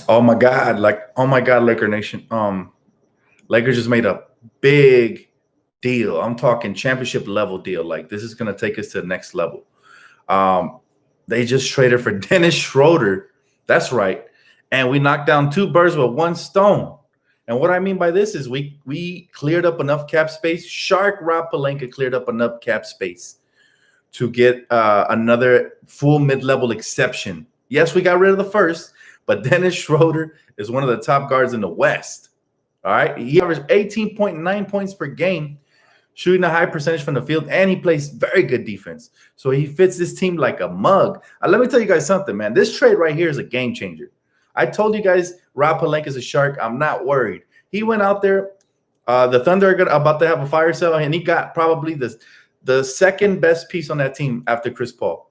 Oh my God! Oh my God, Laker Nation. Lakers just made a big deal. I'm talking championship level deal. Like this is gonna take us to the next level. Um, they just traded for Dennis Schroder. That's right, and we knocked down two birds with one stone. And what I mean by this is we cleared up enough cap space. Shark Rob Pelinka cleared up enough cap space to get another full mid-level exception. Yes, we got rid of the first, but Dennis Schroder is one of the top guards in the West. All right. He averaged 18.9 points per game, shooting a high percentage from the field, and he plays very good defense. So he fits this team like a mug. Let me tell you guys something, man. This trade right here is a game changer. I told you guys Rob Pelinka is a shark. I'm not worried. He went out there. The Thunder are about to have a fire sale, and he got probably the second best piece on that team after Chris Paul.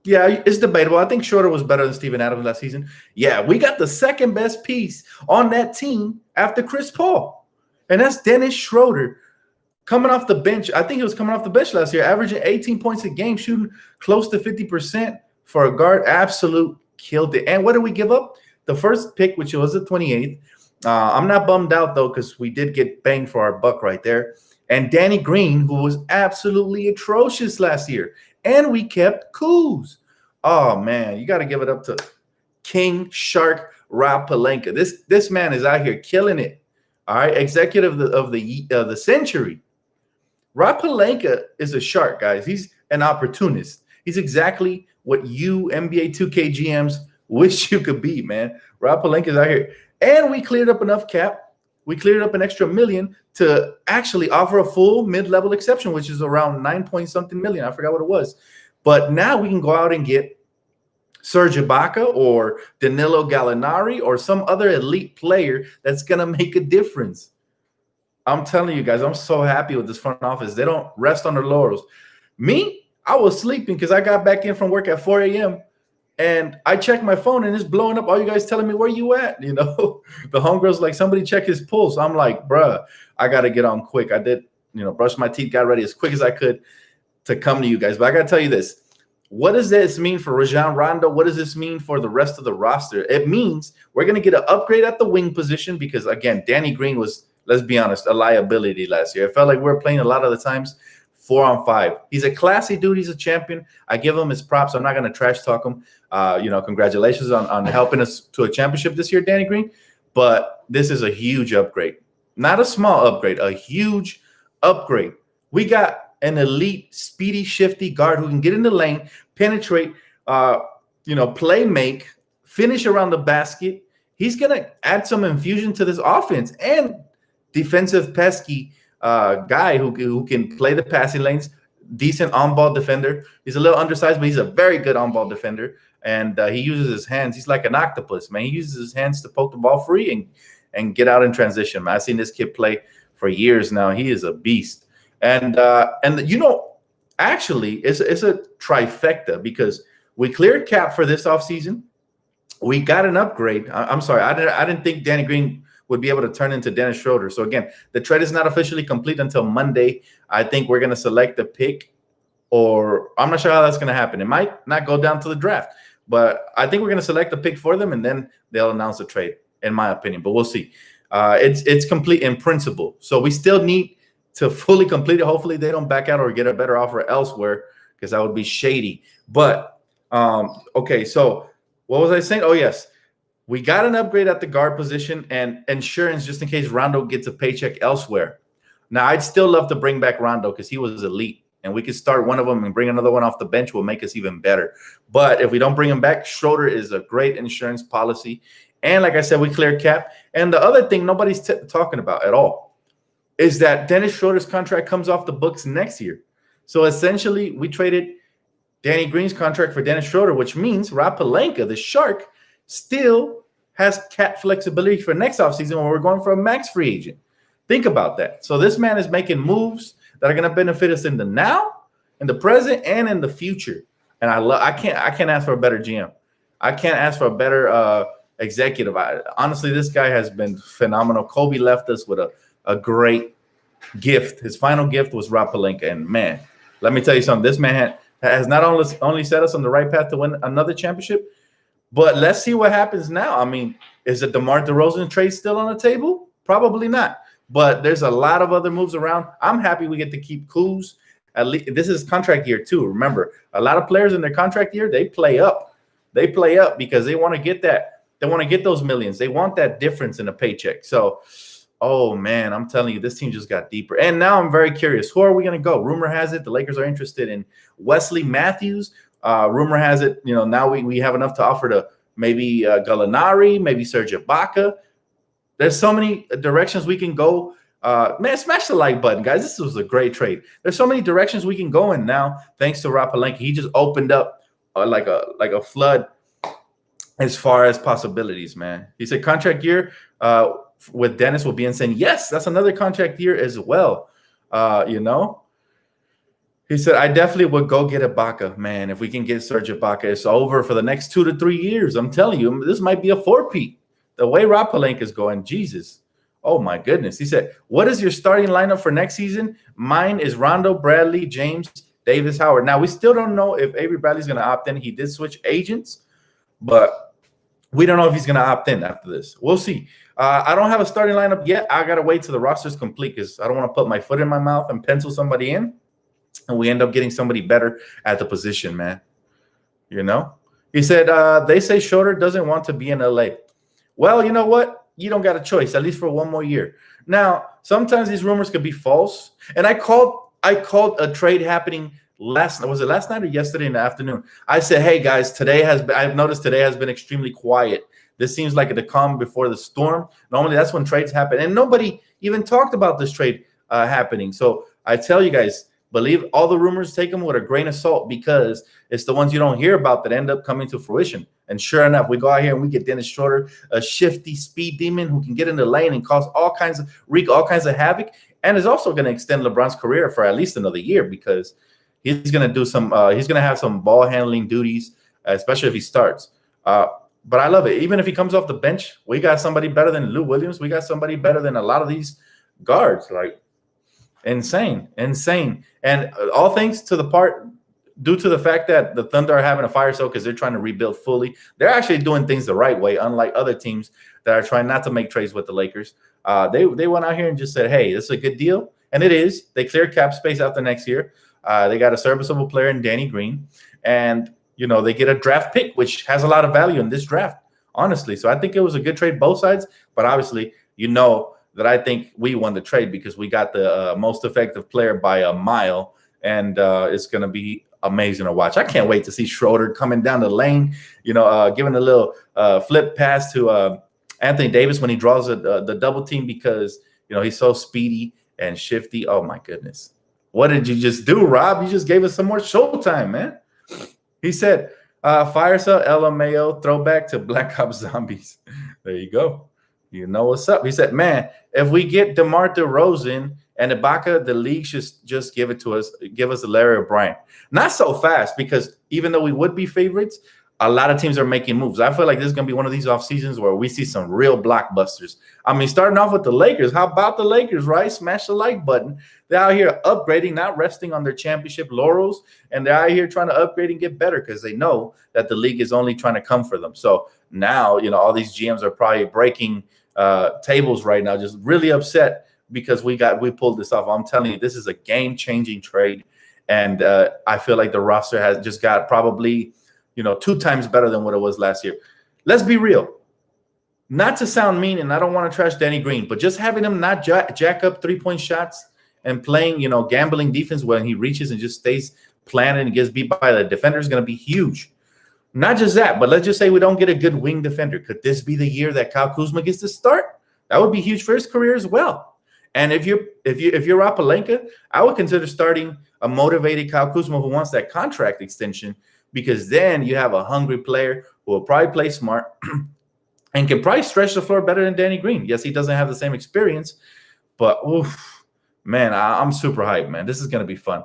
Yeah, it's debatable. I think Schroder was better than Steven Adams last season. Yeah, we got the second best piece on that team after Chris Paul. And that's Dennis Schroder coming off the bench. I think he was coming off the bench last year, averaging 18 points a game, shooting close to 50% for a guard. Absolute killed it. And what did we give up? The first pick, which was the 28th. I'm not bummed out, though, because we did get banged for our buck right there. And Danny Green, who was absolutely atrocious last year. And we kept Kuz. Oh, man, you got to give it up to King Shark Rob Pelinka. This man is out here killing it. All right, executive of the century. Rob Pelinka is a shark, guys. He's an opportunist. He's exactly what you NBA 2K GMs wish you could be, man. Rob Pelinka is out here. And we cleared up enough cap. We cleared up an extra $1 million to actually offer a full mid-level exception, which is around 9-point-something million. I forgot what it was. But now we can go out and get Serge Ibaka or Danilo Gallinari or some other elite player that's going to make a difference. I'm telling you guys, I'm so happy with this front office. They don't rest on their laurels. Me, I was sleeping because I got back in from work at 4 a.m. and I checked my phone and it's blowing up. All you guys telling me where you at? You know, the homegirl's like, somebody check his pulse. I'm like, bruh, I got to get on quick. I did, brush my teeth, got ready as quick as I could to come to you guys. But I got to tell you this. What does this mean for Rajon Rondo? What does this mean for the rest of the roster? It means we're going to get an upgrade at the wing position because, again, Danny Green was, let's be honest, a liability last year. It felt like we were playing a lot of the times 4-on-5. He's a classy dude. He's a champion. I give him his props. I'm not going to trash talk him. Congratulations on helping us to a championship this year, Danny Green. But this is a huge upgrade. Not a small upgrade, a huge upgrade. We got an elite, speedy, shifty guard who can get in the lane, penetrate, play make, finish around the basket. He's going to add some infusion to this offense and defensive pesky guy who can play the passing lanes, decent on-ball defender. He's a little undersized, but he's a very good on-ball defender. And he uses his hands. He's like an octopus, man. He uses his hands to poke the ball free and get out in transition, man. I've seen this kid play for years now. He is a beast. And actually, it's a trifecta because we cleared cap for this offseason. We got an upgrade. I'm sorry, I didn't think Danny Green would be able to turn into Dennis Schroder. So again, the trade is not officially complete until Monday. I think we're going to select a pick, or I'm not sure how that's going to happen. It might not go down to the draft, but I think we're going to select a pick for them, and then they'll announce the trade, in my opinion. But we'll see. It's complete in principle. So we still need to fully complete it. Hopefully they don't back out or get a better offer elsewhere because that would be shady. But, okay, so what was I saying? Oh, yes. We got an upgrade at the guard position and insurance just in case Rondo gets a paycheck elsewhere. Now, I'd still love to bring back Rondo because he was elite, and we could start one of them and bring another one off the bench will make us even better. But if we don't bring him back, Schroder is a great insurance policy. And like I said, we cleared cap. And the other thing nobody's talking about at all is that Dennis Schroder's contract comes off the books next year. So essentially, we traded Danny Green's contract for Dennis Schroder, which means Rob Pelinka, the Shark, still has cap flexibility for next offseason when we're going for a max free agent. Think about that. So this man is making moves that are going to benefit us in the now, in the present, and in the future. And I can't ask for a better GM. I can't ask for a better executive. Honestly, this guy has been phenomenal. Kobe left us with a great gift. His final gift was Rob Pelinka. And, man, let me tell you something. This man has not only set us on the right path to win another championship, But let's see what happens now. I mean, is the DeMar DeRozan trade still on the table? Probably not. But there's a lot of other moves around. I'm happy we get to keep Kuz. At least this is contract year too. Remember, a lot of players in their contract year, they play up. They play up because they want to get that. They want to get those millions. They want that difference in a paycheck. So, oh man, I'm telling you, this team just got deeper. And now I'm very curious. Who are we going to go? Rumor has it the Lakers are interested in Wesley Matthews. Rumor has it, now we have enough to offer to maybe Gallinari, maybe Serge Ibaka. There's so many directions we can go. Man, smash the like button, guys. This was a great trade. There's so many directions we can go in now, thanks to Rob Pelinka. He just opened up like a flood as far as possibilities, man. He said contract year with Dennis will be insane. Yes, that's another contract year as well. He said, I definitely would go get Ibaka, man. If we can get Serge Ibaka, it's over for the next 2 to 3 years. I'm telling you, this might be a four-peat. The way Rob Pelinka is going, Jesus. Oh, my goodness. He said, what is your starting lineup for next season? Mine is Rondo, Bradley, James, Davis, Howard. Now, we still don't know if Avery Bradley's going to opt in. He did switch agents, but we don't know if he's going to opt in after this. We'll see. I don't have a starting lineup yet. I got to wait till the roster's complete because I don't want to put my foot in my mouth and pencil somebody in, and we end up getting somebody better at the position, man. He said, they say Schroder doesn't want to be in L.A. Well, you know what? You don't got a choice, at least for one more year. Now, sometimes these rumors could be false. And I called a trade happening last night or yesterday in the afternoon. I said, hey guys, I've noticed today has been extremely quiet. This seems like the calm before the storm. Normally that's when trades happen. And nobody even talked about this trade happening. So I tell you guys, believe all the rumors, take them with a grain of salt because it's the ones you don't hear about that end up coming to fruition. And sure enough, we go out here and we get Dennis Schroder, a shifty speed demon who can get in the lane and wreak all kinds of havoc, and is also going to extend LeBron's career for at least another year because he's going to do he's going to have some ball handling duties, especially if he starts. But I love it. Even if he comes off the bench, we got somebody better than Lou Williams. We got somebody better than a lot of these guards. Like, insane. And all thanks to due to the fact that the Thunder are having a fire sale because they're trying to rebuild fully. They're actually doing things the right way, unlike other teams that are trying not to make trades with the Lakers. They went out here and just said, hey, this is a good deal. And it is. They cleared cap space after next year. They got a serviceable player in Danny Green. And, they get a draft pick, which has a lot of value in this draft, honestly. So I think it was a good trade both sides. But obviously, that I think we won the trade because we got the most effective player by a mile. And it's going to be amazing to watch. I can't wait to see Schroder coming down the lane, giving a little flip pass to Anthony Davis when he draws the double team because, he's so speedy and shifty. Oh, my goodness. What did you just do, Rob? You just gave us some more showtime, man. He said, fire sale LMAO throwback to Black Ops Zombies. There you go. You know what's up. He said, man, if we get DeMar DeRozan and Ibaka, the league should just give it to us, give us a Larry O'Brien. Not so fast because even though we would be favorites, a lot of teams are making moves. I feel like this is going to be one of these off seasons where we see some real blockbusters. I mean, starting off with the Lakers. How about the Lakers, right? Smash the like button. They're out here upgrading, not resting on their championship laurels, and they're out here trying to upgrade and get better because they know that the league is only trying to come for them. So now, all these GMs are probably breaking tables right now, just really upset because we pulled this off. I'm telling you, this is a game-changing trade, and I feel like the roster has just got probably 2 times better than what it was last year. Let's be real. Not to sound mean, and I don't want to trash Danny Green, but just having him not jack up 3-point shots and playing, gambling defense when he reaches and just stays planted and gets beat by the defender is going to be huge. Not just that, but let's just say we don't get a good wing defender. Could this be the year that Kyle Kuzma gets to start? That would be huge for his career as well. And if you're Rob Pelinka, I would consider starting a motivated Kyle Kuzma who wants that contract extension, because then you have a hungry player who will probably play smart and can probably stretch the floor better than Danny Green. Yes, he doesn't have the same experience, but man, I'm super hyped, man. This is going to be fun.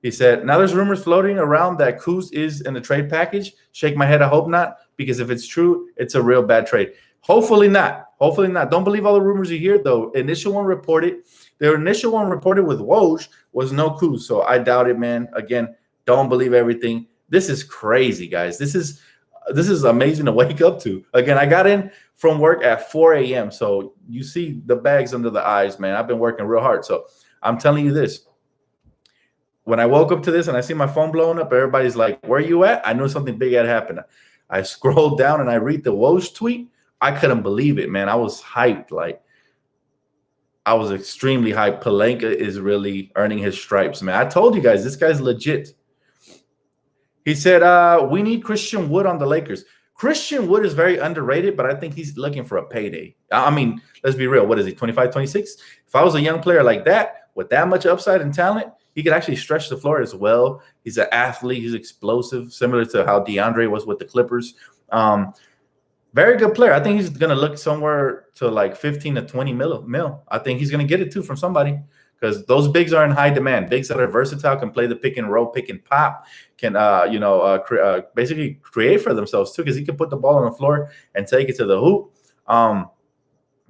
He said, now there's rumors floating around that Kuz is in the trade package. Shake my head, I hope not, because if it's true, it's a real bad trade. Hopefully not. Hopefully not. Don't believe all the rumors you hear, though. The initial one reported with Woj was no Kuz, so I doubt it, man. Again, don't believe everything. This is crazy, guys. This is This is amazing to wake up to. Again, I got in from work at 4 a.m. So you see the bags under the eyes, man. I've been working real hard. So I'm telling you this. When I woke up to this and I see my phone blowing up, everybody's like, where you at? I knew something big had happened. I scrolled down and I read the Woj tweet. I couldn't believe it, man. I was hyped. Like, I was extremely hyped. Pelinka is really earning his stripes, man. I told you guys, this guy's legit. He said, we need Christian Wood on the Lakers. Christian Wood is very underrated, but I think he's looking for a payday. I mean, let's be real. What is he, 25, 26? If I was a young player like that, with that much upside and talent, he could actually stretch the floor as well. He's an athlete. He's explosive, similar to how DeAndre was with the Clippers. Very good player. I think he's going to look somewhere to like 15 to 20 mil. I think he's going to get it too from somebody, because those bigs are in high demand. Bigs that are versatile, can play the pick and roll, pick and pop, can basically create for themselves too, because he can put the ball on the floor and take it to the hoop.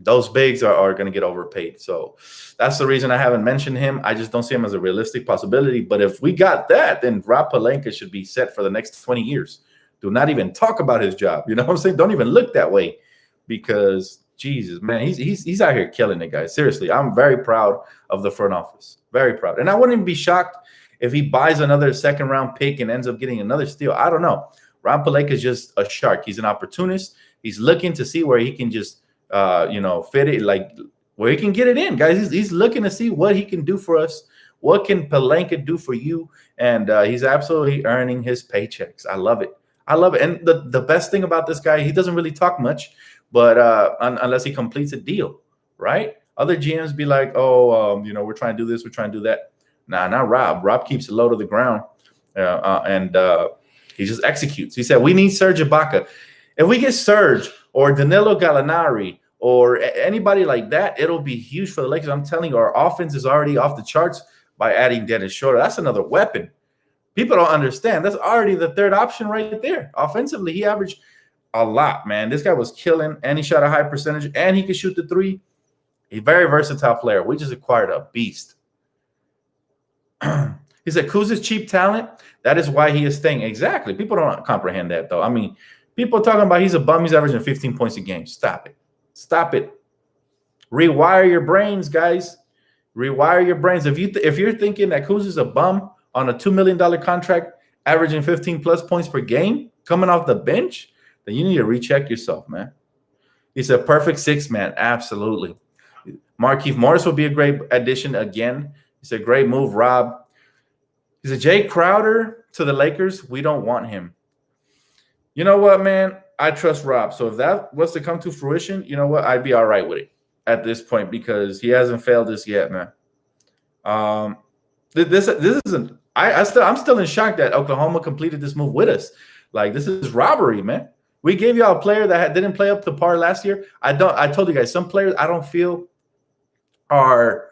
Those bigs are going to get overpaid. So that's the reason I haven't mentioned him. I just don't see him as a realistic possibility. But if we got that, then Rob Pelinka should be set for the next 20 years. Do not even talk about his job. You know what I'm saying? Don't even look that way, because Jesus, man, he's out here killing it, guys. Seriously, I'm very proud of the front office. Very proud. And I wouldn't even be shocked if he buys another second-round pick and ends up getting another steal. I don't know. Rob Pelinka is just a shark. He's an opportunist. He's looking to see where he can just fit it, like where he can get it in, guys. He's looking to see what he can do for us. What can Pelinka do for you? And he's absolutely earning his paychecks. I love it. I love it. And the best thing about this guy, he doesn't really talk much, but unless he completes a deal, right? Other GMs be like, we're trying to do this, we're trying to do that. Nah, not Rob. Rob keeps it low to the ground, and he just executes. He said, we need Serge Ibaka. If we get Serge or Danilo Gallinari or anybody like that, it'll be huge for the Lakers. I'm telling you, our offense is already off the charts by adding Dennis Schroder. That's another weapon. People don't understand. That's already the third option right there. Offensively, he averaged a lot, man. This guy was killing, and he shot a high percentage, and he could shoot the three. He's a very versatile player. We just acquired a beast. He said, Kuz's cheap talent. That is why he is staying. Exactly. People don't comprehend that, though. I mean, people talking about he's a bum. He's averaging 15 points a game. Stop it. Stop it. Rewire your brains, guys. Rewire your brains. If you're thinking that Kuz is a bum on a $2 million contract, averaging 15-plus points per game, coming off the bench, then you need to recheck yourself, man. He's a perfect six man. Absolutely. Markieff Morris will be a great addition again. It's a great move, Rob. He's a Jay Crowder to the Lakers. We don't want him. You know what, man? I trust Rob. So if that was to come to fruition, you know what? I'd be all right with it at this point, because he hasn't failed us yet, man. This isn't. I'm still in shock that Oklahoma completed this move with us. Like, this is robbery, man. We gave y'all a player that didn't play up to par last year. I told you guys, some players I don't feel are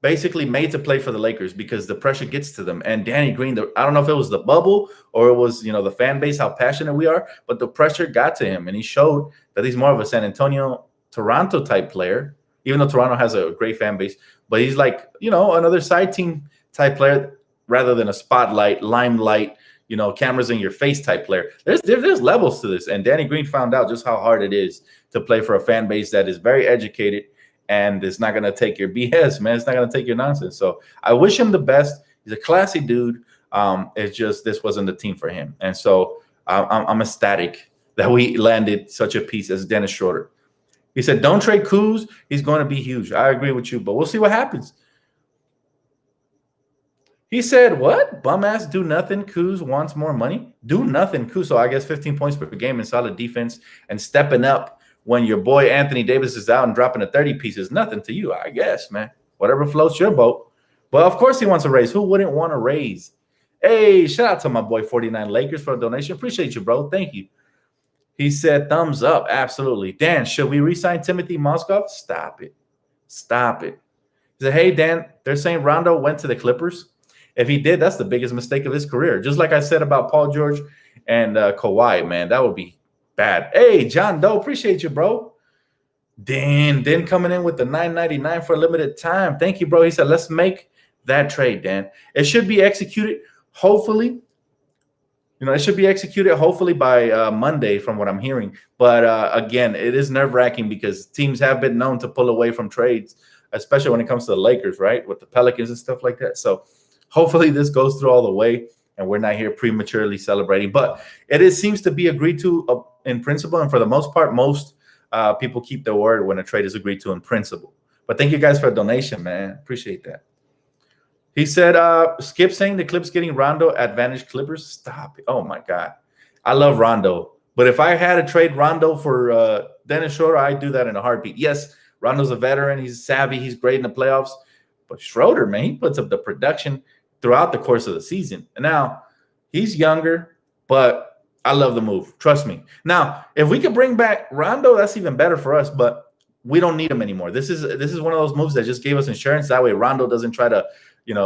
basically made to play for the Lakers because the pressure gets to them. And Danny Green, I don't know if it was the bubble or it was, the fan base, how passionate we are, but the pressure got to him, and he showed that he's more of a San Antonio, Toronto type player, even though Toronto has a great fan base. But he's like, another side team type player rather than a spotlight, limelight, cameras in your face type player. There's levels to this. And Danny Green found out just how hard it is to play for a fan base that is very educated and it's not going to take your BS, man. It's not going to take your nonsense. So I wish him the best. He's a classy dude. It's just this wasn't the team for him. And so I'm ecstatic that we landed such a piece as Dennis Schroder. He said, don't trade Kuz. He's going to be huge. I agree with you, but we'll see what happens. He said, what? Bum ass do nothing. Kuz wants more money. Do nothing. Kuz. So I guess 15 points per game and solid defense and stepping up when your boy Anthony Davis is out and dropping a 30 piece is nothing to you, I guess, man. Whatever floats your boat. But of course he wants a raise. Who wouldn't want a raise? Hey, shout out to my boy 49 Lakers for a donation. Appreciate you, bro. Thank you. He said, thumbs up. Absolutely. Dan, should we re-sign Timothy Mozgov? Stop it. Stop it. He said, hey, Dan, they're saying Rondo went to the Clippers. If he did, that's the biggest mistake of his career. Just like I said about Paul George and Kawhi, man, that would be bad. Hey, John Doe, appreciate you, bro. Dan coming in with the $9.99 for a limited time. Thank you, bro. He said, let's make that trade, Dan. It should be executed, hopefully. it should be executed hopefully by Monday from what I'm hearing. But again, it is nerve-wracking because teams have been known to pull away from trades, especially when it comes to the Lakers, right, with the Pelicans and stuff like that. So hopefully this goes through all the way and we're not here prematurely celebrating. But seems to be agreed to in principle, and for the most part, most people keep their word when a trade is agreed to in principle. But thank you guys for a donation, man. Appreciate that. He said, Skip saying the Clips getting Rondo advantage Clippers. Stop it. Oh, my God. I love Rondo. But if I had to trade Rondo for Dennis Schroder, I'd do that in a heartbeat. Yes, Rondo's a veteran. He's savvy. He's great in the playoffs. But Schroder, man, he puts up the production throughout the course of the season. And now, he's younger, but I love the move. Trust me. Now, if we could bring back Rondo, that's even better for us. But we don't need him anymore. This is one of those moves that just gave us insurance. That way Rondo doesn't try to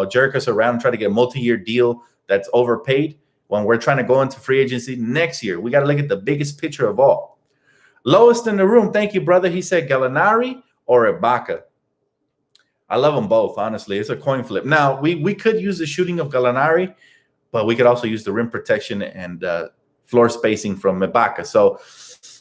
jerk us around and try to get a multi-year deal that's overpaid when we're trying to go into free agency next year. We got to look at the biggest picture of all. Lowest in the room, thank you, brother. He said Gallinari or Ibaka. I love them both, honestly. It's a coin flip. Now, we could use the shooting of Gallinari, but we could also use the rim protection and floor spacing from Ibaka. So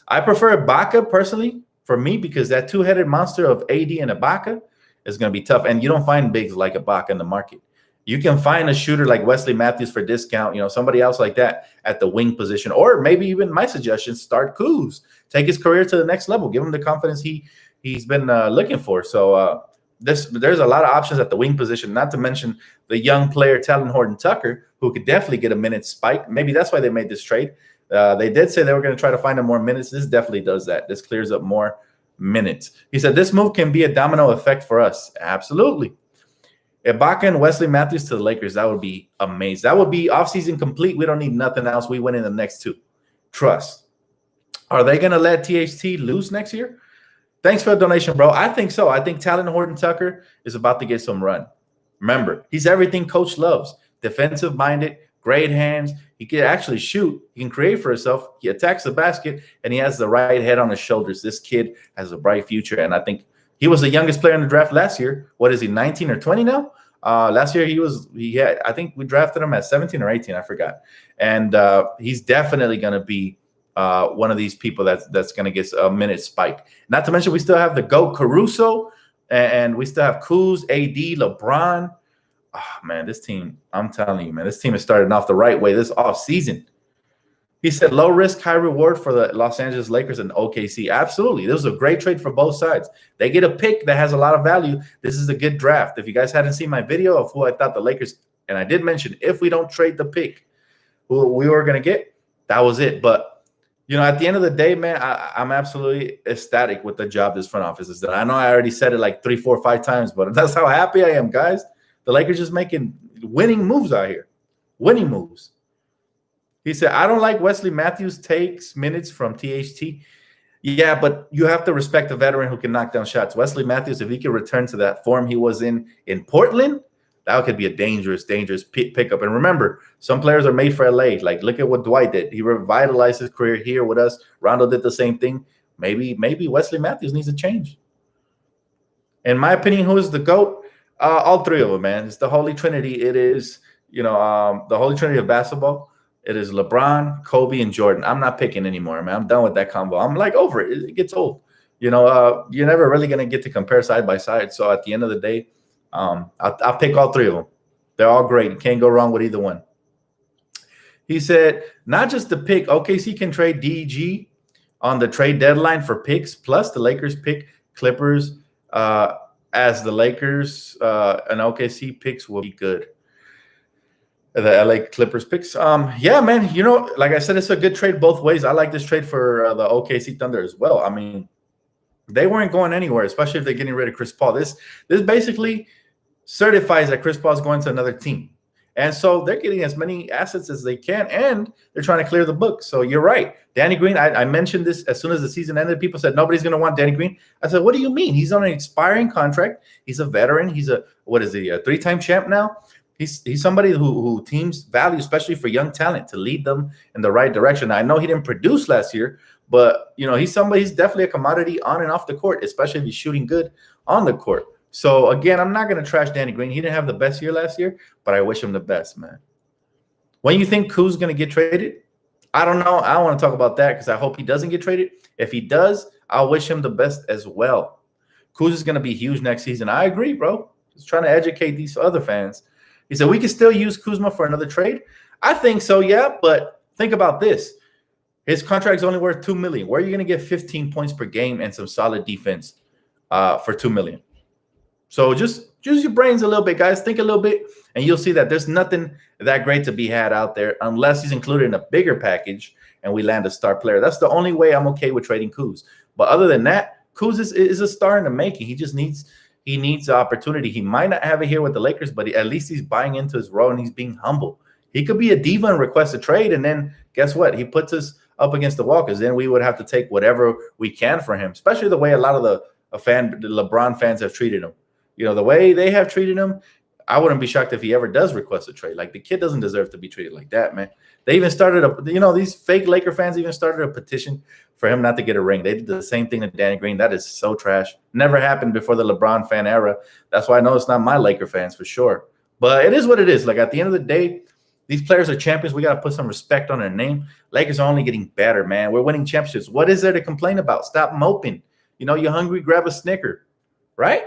I prefer Ibaka personally for me because that two-headed monster of AD and Ibaka is going to be tough. And you don't find bigs like Ibaka in the market. You can find a shooter like Wesley Matthews for discount, somebody else like that at the wing position. Or maybe even my suggestion, start Kuz. Take his career to the next level. Give him the confidence he's been looking for. So there's a lot of options at the wing position, not to mention the young player, Talon Horton-Tucker, who could definitely get a minute spike. Maybe that's why they made this trade. They did say they were going to try to find him more minutes. This definitely does that. This clears up more minutes. He said this move can be a domino effect for us. Absolutely. Ibaka and Wesley Matthews to the Lakers, that would be amazing. That would be offseason complete. We don't need nothing else. We win in the next two. Trust. Are they going to let THT loose next year? Thanks for the donation, bro. I think so. I think Talon Horton-Tucker is about to get some run. Remember, he's everything coach loves. Defensive-minded, great hands. He can actually shoot. He can create for himself. He attacks the basket, and he has the right head on his shoulders. This kid has a bright future, and I think he was the youngest player in the draft last year. What is he, 19 or 20 now? Last year I think we drafted him at 17 or 18. I forgot. And he's definitely going to be one of these people that's going to get a minute spike. Not to mention we still have the GOAT Caruso, and we still have Kuz, AD, LeBron. Oh, man, this team, I'm telling you, man, this team is starting off the right way this offseason. He said low risk, high reward for the Los Angeles Lakers and OKC. Absolutely. This was a great trade for both sides. They get a pick that has a lot of value. This is a good draft. If you guys hadn't seen my video of who I thought the Lakers, and I did mention if we don't trade the pick, who we were going to get, that was it. But, at the end of the day, man, I'm absolutely ecstatic with the job this front office is done. I know I already said it like 3, 4, 5 times, but that's how happy I am, guys. The Lakers just making winning moves out here. Winning moves. He said, I don't like Wesley Matthews takes minutes from THT. Yeah, but you have to respect a veteran who can knock down shots. Wesley Matthews, if he can return to that form he was in Portland, that could be a dangerous pickup. And remember, some players are made for LA. Like, look at what Dwight did. He revitalized his career here with us. Rondo did the same thing. Maybe Wesley Matthews needs a change. In my opinion, who is the GOAT? All three of them, man. It's the Holy Trinity. It is, the Holy Trinity of basketball. It is LeBron, Kobe, and Jordan. I'm not picking anymore, man. I'm done with that combo. I'm like over it. It gets old. You're never really going to get to compare side by side. So at the end of the day, I'll pick all three of them. They're all great. You can't go wrong with either one. He said, not just the pick. OKC can trade DG on the trade deadline for picks, plus the Lakers pick Clippers as the Lakers and OKC picks will be good. The LA Clippers picks. Yeah, man, like I said, it's a good trade both ways. I like this trade for the OKC Thunder as well. I mean, they weren't going anywhere, especially if they're getting rid of Chris Paul. This basically certifies that Chris Paul is going to another team. And so they're getting as many assets as they can, and they're trying to clear the book. So you're right. Danny Green, I mentioned this as soon as the season ended. People said nobody's going to want Danny Green. I said, what do you mean? He's on an expiring contract. He's a veteran. He's a 3-time champ now? He's somebody who teams value, especially for young talent, to lead them in the right direction. Now, I know he didn't produce last year, but he's definitely a commodity on and off the court, especially if he's shooting good on the court. So again, I'm not going to trash Danny Green. He didn't have the best year last year, but I wish him the best, man. When you think Kuz's going to get traded, I don't know. I don't want to talk about that because I hope he doesn't get traded. If he does, I'll wish him the best as well. Kuz is going to be huge next season. I agree, bro. Just trying to educate these other fans. He said, we can still use Kuzma for another trade. I think so, yeah. But think about this. His contract's only worth $2 million. Where are you going to get 15 points per game and some solid defense for $2 million? So just use your brains a little bit, guys. Think a little bit, and you'll see that there's nothing that great to be had out there unless he's included in a bigger package and we land a star player. That's the only way I'm okay with trading Kuz. But other than that, Kuz is a star in the making. He just needs the opportunity. He might not have it here with the Lakers, but at least he's buying into his role and he's being humble. He could be a diva and request a trade, and then guess what? He puts us up against the wall because then we would have to take whatever we can for him, especially the way a lot of the LeBron fans have treated him. You know, the way they have treated him, I wouldn't be shocked if he ever does request a trade. Like, the kid doesn't deserve to be treated like that, man. They even started these fake Laker fans even started a petition for him not to get a ring. They did the same thing to Danny Green. That is so trash. Never happened before the LeBron fan era. That's why I know it's not my Laker fans for sure. But it is what it is. Like, at the end of the day, these players are champions. We got to put some respect on their name. Lakers are only getting better, man. We're winning championships. What is there to complain about? Stop moping. You know, you're hungry, grab a Snicker, right?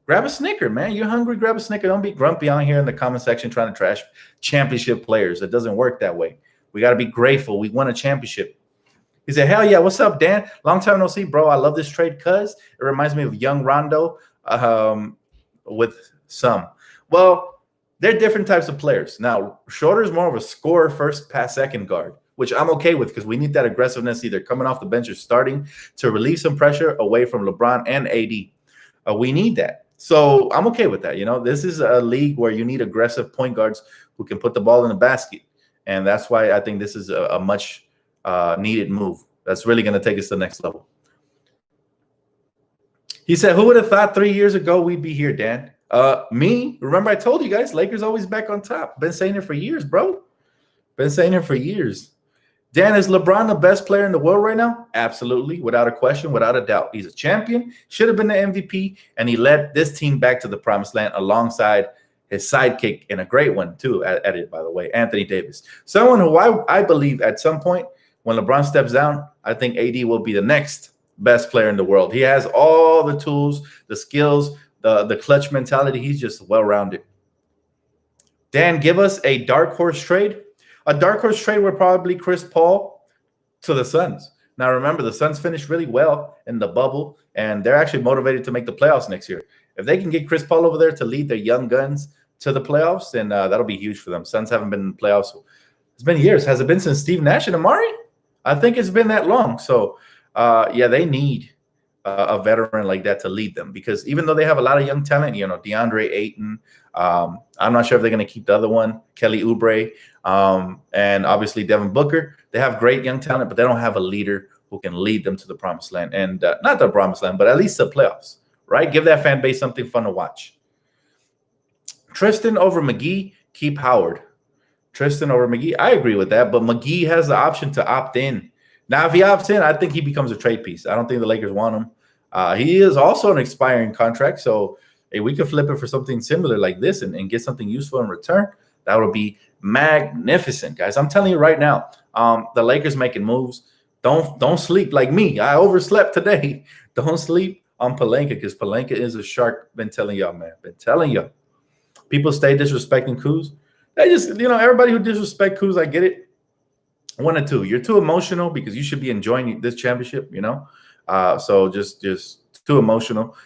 Grab a Snicker, man. You're hungry, grab a Snicker. Don't be grumpy out here in the comment section trying to trash championship players. It doesn't work that way. We got to be grateful. We won a championship. He said, hell yeah, what's up, Dan? Long time no see, bro. I love this trade because it reminds me of young Rondo with some. Well, they're different types of players. Now, Schroder is more of a scorer first, pass second guard, which I'm okay with because we need that aggressiveness either coming off the bench or starting to relieve some pressure away from LeBron and AD. We need that. So I'm okay with that. You know, this is a league where you need aggressive point guards who can put the ball in the basket. And that's why I think this is a much needed move. That's really going to take us to the next level. He said, who would have thought 3 years ago we'd be here, Dan? Me. Remember I told you guys, Lakers always back on top. Been saying it for years, bro. Been saying it for years. Dan, is LeBron the best player in the world right now? Absolutely, without a question, without a doubt. He's a champion, should have been the MVP, and he led this team back to the promised land alongside his sidekick, and a great one too, at it, by the way, Anthony Davis. Someone who I believe at some point when LeBron steps down, I think AD will be the next best player in the world. He has all the tools, the skills, the clutch mentality. He's just well-rounded. Dan, give us a dark horse trade. A dark horse trade would probably Chris Paul to the Suns. Now, remember, the Suns finished really well in the bubble, and they're actually motivated to make the playoffs next year. If they can get Chris Paul over there to lead their young guns to the playoffs, then that'll be huge for them. Suns haven't been in the playoffs. It's been years. Has it been since Steve Nash and Amari? I think it's been that long. So, yeah, they need a veteran like that to lead them because even though they have a lot of young talent, you know, DeAndre Ayton, I'm not sure if they're going to keep the other one, Kelly Oubre, and obviously Devin Booker. They have great young talent, but they don't have a leader who can lead them to the promised land. And not the promised land, but at least the playoffs, right? Give that fan base something fun to watch. Tristan over McGee, keep Howard. Tristan over McGee, I agree with that, but McGee has the option to opt in. Now, if he opts in, I think he becomes a trade piece. I don't think the Lakers want him. He is also an expiring contract, so hey, we could flip it for something similar like this and get something useful in return. That would be magnificent, guys. I'm telling you right now, the Lakers making moves. Don't sleep like me. I overslept today. Don't sleep on Pelinka because Pelinka is a shark. Been telling y'all, man. Been telling y'all. People stay disrespecting Kuz. They just, you know, everybody who disrespect Kuz, I get it. One or two. You're too emotional because you should be enjoying this championship, you know. So just too emotional,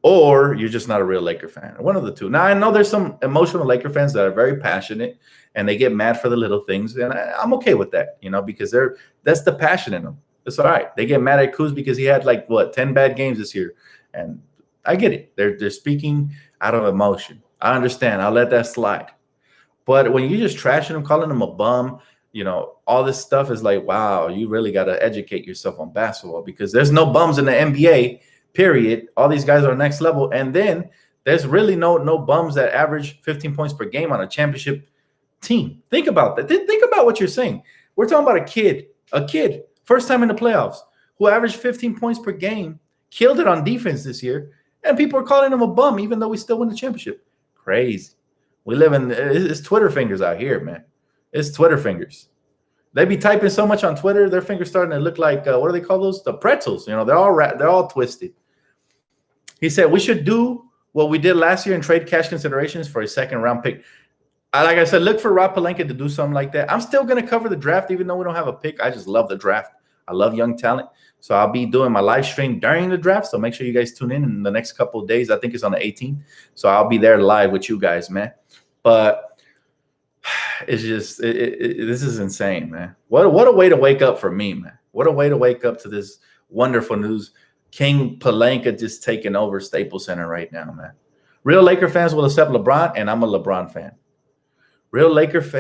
or you're just not a real Laker fan. One of the two. Now I know there's some emotional Laker fans that are very passionate and they get mad for the little things, and I'm okay with that, you know, because that's the passion in them. It's all right. They get mad at Kuz because he had 10 bad games this year, and I get it. They're speaking out of emotion. I understand. I'll let that slide. But when you're just trashing him, calling him a bum, you know, all this stuff is like, wow, you really got to educate yourself on basketball because there's no bums in the NBA, period. All these guys are next level. And then there's really no bums that average 15 points per game on a championship team. Think about that. Think about what you're saying. We're talking about a kid, first time in the playoffs, who averaged 15 points per game, killed it on defense this year, and people are calling him a bum even though we still win the championship. Crazy. We live in it's Twitter fingers out here, man. It's Twitter fingers. They be typing so much on Twitter, their fingers starting to look like what do they call those? The pretzels. You know, they're all twisted. He said we should do what we did last year and trade cash considerations for a second round pick. Like I said, look for Rob Pelinka to do something like that. I'm still going to cover the draft, even though we don't have a pick. I just love the draft. I love young talent. So I'll be doing my live stream during the draft. So make sure you guys tune in the next couple of days. I think it's on the 18th. So I'll be there live with you guys, man. But it's just this is insane, man. What a way to wake up for me, man. What a way to wake up to this wonderful news. King Pelinka just taking over Staples Center right now, man. Real Laker fans will accept LeBron, and I'm a LeBron fan. Real Lakers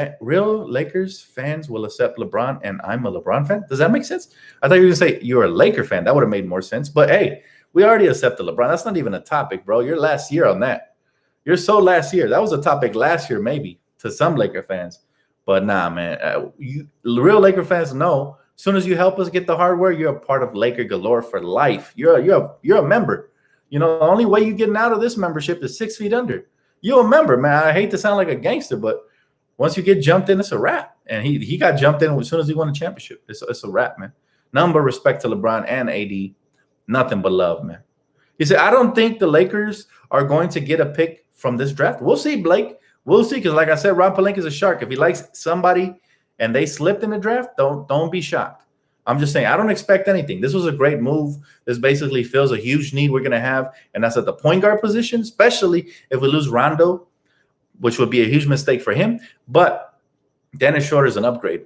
fans will accept LeBron, and I'm a LeBron fan. Does that make sense? I thought you were going to say you're a Laker fan. That would have made more sense. But, hey, we already accepted LeBron. That's not even a topic, bro. You're last year on that. You're so last year. That was a topic last year maybe to some Laker fans. But, nah, man. Real Laker fans know as soon as you help us get the hardware, you're a part of Laker Galore for life. You're a member. You know, the only way you're getting out of this membership is 6 feet under. You're a member, man. I hate to sound like a gangster, but once you get jumped in, it's a wrap. And he got jumped in as soon as he won a championship. It's a wrap, man. Nothing but respect to LeBron and AD. Nothing but love, man. He said, I don't think the Lakers are going to get a pick from this draft. We'll see, Blake. We'll see. Because like I said, Rob Pelinka is a shark. If he likes somebody and they slipped in the draft, don't be shocked. I'm just saying, I don't expect anything. This was a great move. This basically fills a huge need we're going to have, and that's at the point guard position, especially if we lose Rondo, which would be a huge mistake for him. But Dennis Schroder is an upgrade.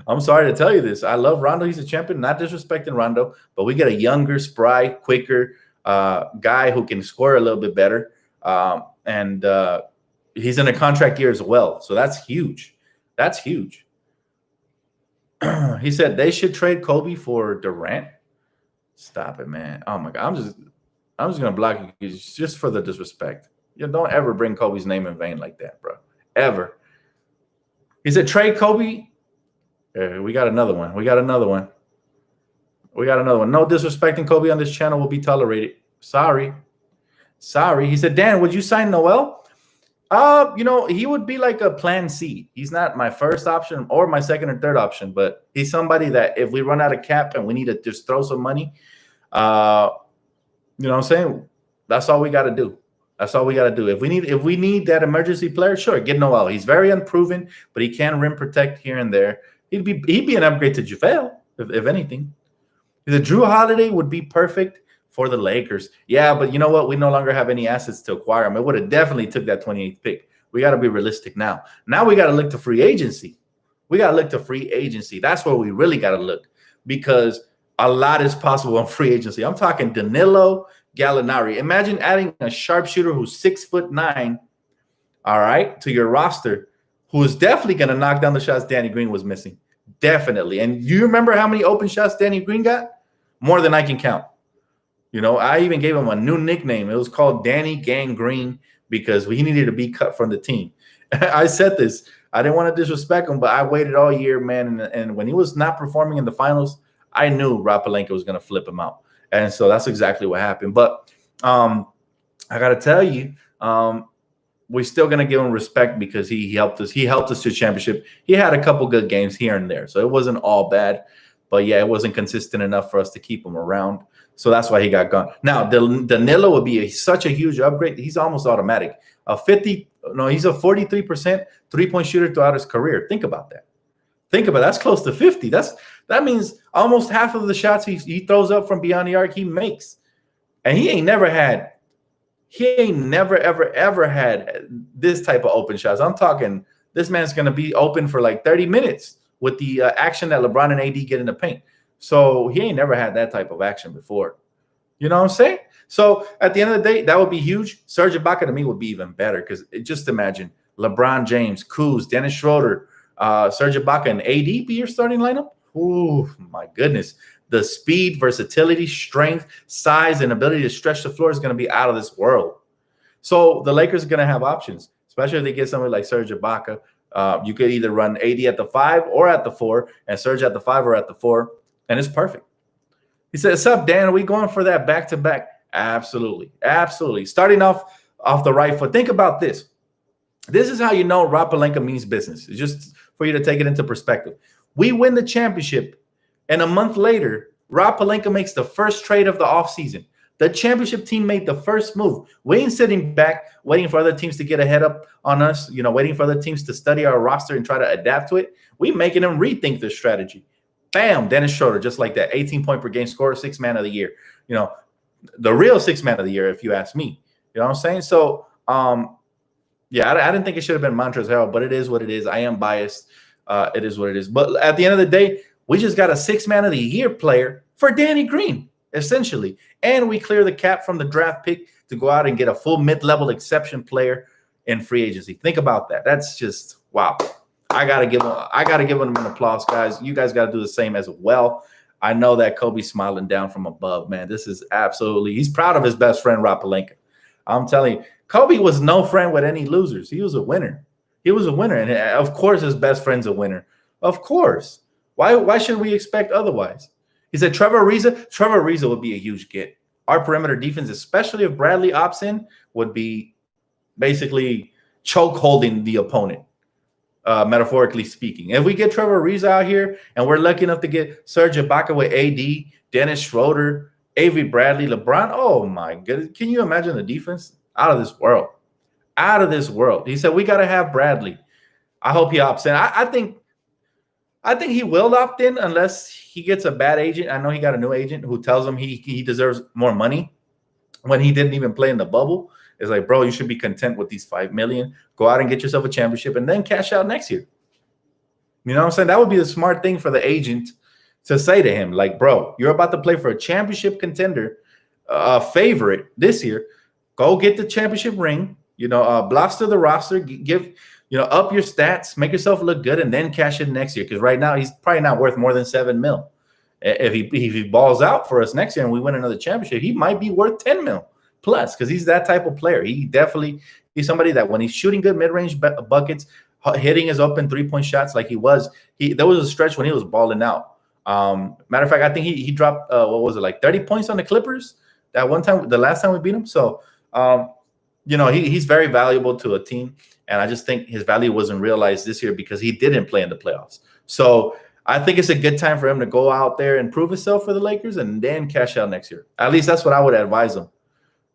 I'm sorry to tell you this. I love Rondo. He's a champion, not disrespecting Rondo, but we get a younger, spry, quicker guy who can score a little bit better. And he's in a contract year as well. So that's huge. That's huge. He said they should trade Kobe for Durant. Stop it, man. Oh my God. I'm just gonna block you just for the disrespect. You don't ever bring Kobe's name in vain like that, bro. Ever. He said trade Kobe. We got another one. We got another one. No disrespecting Kobe on this channel will be tolerated. Sorry. He said, Dan, would you sign Noel? He would be like a plan C. He's not my first option or my second or third option, but he's somebody that if we run out of cap and we need to just throw some money, you know what I'm saying? That's all we got to do. That's all we got to do. If we need that emergency player, sure, get Noel. He's very unproven, but he can rim protect here and there. He'd be an upgrade to JaVale, if anything. The Drew Holiday would be perfect for the Lakers. Yeah, but you know what? We no longer have any assets to acquire him. It would have definitely took that 28th pick. We got to be realistic now. Now we got to look to free agency. That's where we really got to look, because a lot is possible on free agency. I'm talking Danilo Gallinari. Imagine adding a sharpshooter who's 6'9", all right, to your roster, who is definitely going to knock down the shots Danny Green was missing. Definitely. And you remember how many open shots Danny Green got? More than I can count. You know, I even gave him a new nickname. It was called Danny Gang Green because he needed to be cut from the team. I said this. I didn't want to disrespect him, but I waited all year, man. And when he was not performing in the finals, I knew Rob Pelinka was going to flip him out. And so that's exactly what happened. But I got to tell you, we're still going to give him respect because he helped us. He helped us to championship. He had a couple good games here and there. So it wasn't all bad. But, yeah, it wasn't consistent enough for us to keep him around. So that's why he got gone. Now, Danilo would be such a huge upgrade. He's almost automatic. He's a 43% three-point shooter throughout his career. Think about that. That's close to 50. That means almost half of the shots he throws up from beyond the arc he makes. And he ain't never, ever had this type of open shots. I'm talking this man's going to be open for like 30 minutes with the action that LeBron and AD get in the paint. So he ain't never had that type of action before. You know what I'm saying? So at the end of the day, that would be huge. Serge Ibaka to me would be even better because just imagine LeBron James, Kuz, Dennis Schroder, Serge Ibaka, and AD be your starting lineup. Ooh, my goodness. The speed, versatility, strength, size, and ability to stretch the floor is going to be out of this world. So the Lakers are going to have options, especially if they get somebody like Serge Ibaka. You could either run AD at the 5 or at the 4, and Serge at the 5 or at the 4. And it's perfect. He said, "What's up, Dan? Are we going for that back-to-back?" Absolutely. Starting off the right foot. Think about this. This is how you know Rob Pelinka means business. It's just for you to take it into perspective. We win the championship, and a month later, Rob Pelinka makes the first trade of the offseason. The championship team made the first move. We ain't sitting back waiting for other teams to get ahead up on us, waiting for other teams to study our roster and try to adapt to it. We making them rethink their strategy. Bam, Dennis Schroder, just like that, 18-point per game scorer, 6th man of the year. The real 6th man of the year, if you ask me. You know what I'm saying? So, yeah, I didn't think it should have been Montrezl Harrell, but it is what it is. I am biased. It is what it is. But at the end of the day, we just got a 6th man of the year player for Danny Green, essentially. And we clear the cap from the draft pick to go out and get a full mid-level exception player in free agency. Think about that. That's just wow. I gotta give him an applause, guys. You guys got to do the same as well. I know that Kobe's smiling down from above, man. This is absolutely – he's proud of his best friend, Rob Pelinka. I'm telling you, Kobe was no friend with any losers. He was a winner. He was a winner. And, of course, his best friend's a winner. Of course. Why should we expect otherwise? He said Trevor Ariza would be a huge get. Our perimeter defense, especially if Bradley opts in, would be basically choke holding the opponent, metaphorically speaking. If we get Trevor Ariza out here and we're lucky enough to get Serge Ibaka with AD, Dennis Schroder, Avery Bradley, LeBron, oh my goodness. Can you imagine the defense? Out of this world. Out of this world. He said, we got to have Bradley. I hope he opts in. I think he will opt in unless he gets a bad agent. I know he got a new agent who tells him he deserves more money when he didn't even play in the bubble. It's like, bro, you should be content with these $5 million. Go out and get yourself a championship and then cash out next year. You know what I'm saying? That would be the smart thing for the agent to say to him. Like, bro, you're about to play for a championship contender, favorite this year. Go get the championship ring. Bolster the roster. Give up your stats. Make yourself look good, and then cash in next year. Because right now he's probably not worth more than $7 million. If he balls out for us next year and we win another championship, he might be worth $10 million plus, because he's that type of player. He's somebody that when he's shooting good mid-range buckets, hitting his open 3-point shots like he was, there was a stretch when he was balling out. Matter of fact, I think he dropped, 30 points on the Clippers that one time, the last time we beat him. So, he's very valuable to a team. And I just think his value wasn't realized this year because he didn't play in the playoffs. So I think it's a good time for him to go out there and prove himself for the Lakers and then cash out next year. At least that's what I would advise him.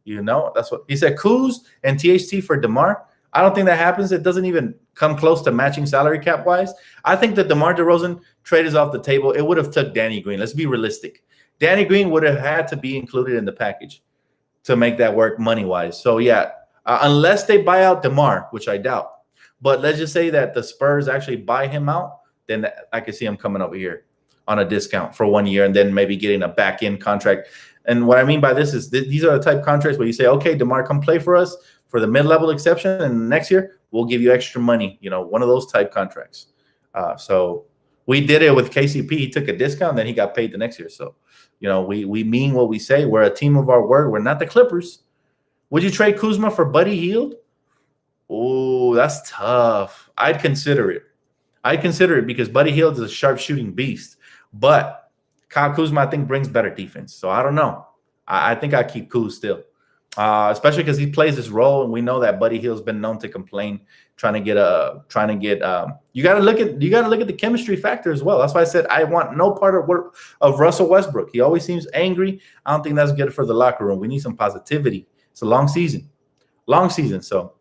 That's what he said. Kuz and THT for DeMar. I don't think that happens. It doesn't even come close to matching salary cap wise. I think that DeMar DeRozan trade is off the table. It would have took Danny Green. Let's be realistic. Danny Green would have had to be included in the package to make that work money wise. So yeah, unless they buy out DeMar, which I doubt. But let's just say that the Spurs actually buy him out, then I could see him coming over here on a discount for 1 year and then maybe getting a back-end contract. And what I mean by this is these are the type of contracts where you say, okay, DeMar, come play for us for the mid-level exception, and next year we'll give you extra money, one of those type contracts. So we did it with KCP. He took a discount, then he got paid the next year. So, we mean what we say. We're a team of our word. We're not the Clippers. Would you trade Kuzma for Buddy Hield? Oh, that's tough. I'd consider it because Buddy Hield is a sharp-shooting beast. But Kyle Kuzma, I think, brings better defense. So I don't know. I think I keep Kuz still, especially because he plays this role, and we know that Buddy Hield's been known to complain, trying to get. You got to look at the chemistry factor as well. That's why I said I want no part of Russell Westbrook. He always seems angry. I don't think that's good for the locker room. We need some positivity. It's a long season. So,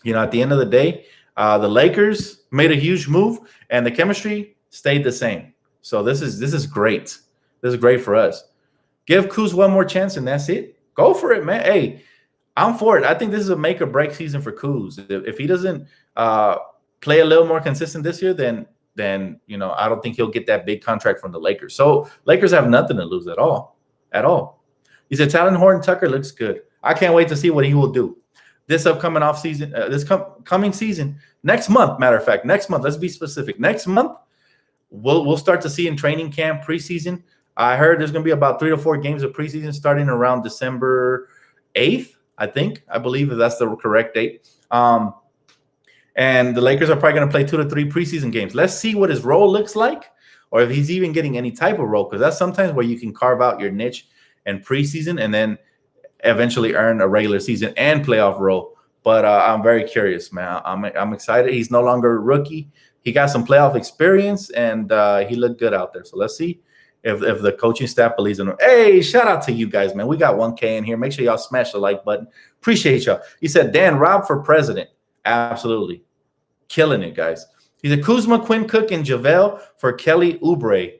at the end of the day, the Lakers made a huge move, and the chemistry stayed the same. So this is great. This is great for us. Give Kuz one more chance, and that's it. Go for it, man. Hey, I'm for it. I think this is a make or break season for Kuz. If he doesn't play a little more consistent this year, then I don't think he'll get that big contract from the Lakers. So Lakers have nothing to lose at all. He said, Talon Horton Tucker looks good. I can't wait to see what he will do this upcoming offseason, coming season, next month. Matter of fact, next month. Let's be specific. Next month, we'll start to see in training camp, preseason. I heard there's going to be about 3 to 4 games of preseason starting around December 8th, I believe if that's the correct date. And the Lakers are probably going to play 2 to 3 preseason games. Let's see what his role looks like, or if he's even getting any type of role, because that's sometimes where you can carve out your niche in preseason and then eventually earn a regular season and playoff role. But I'm very curious, man. I'm excited. He's no longer a rookie. he got some playoff experience, and he looked good out there. So let's see if the coaching staff believes in him. Hey, shout out to you guys, man. We got 1K in here. Make sure y'all smash the like button. Appreciate y'all. He said, Dan, Rob for president. Absolutely. Killing it, guys. He said, Kuzma, Quinn Cook, and JaVale for Kelly Oubre.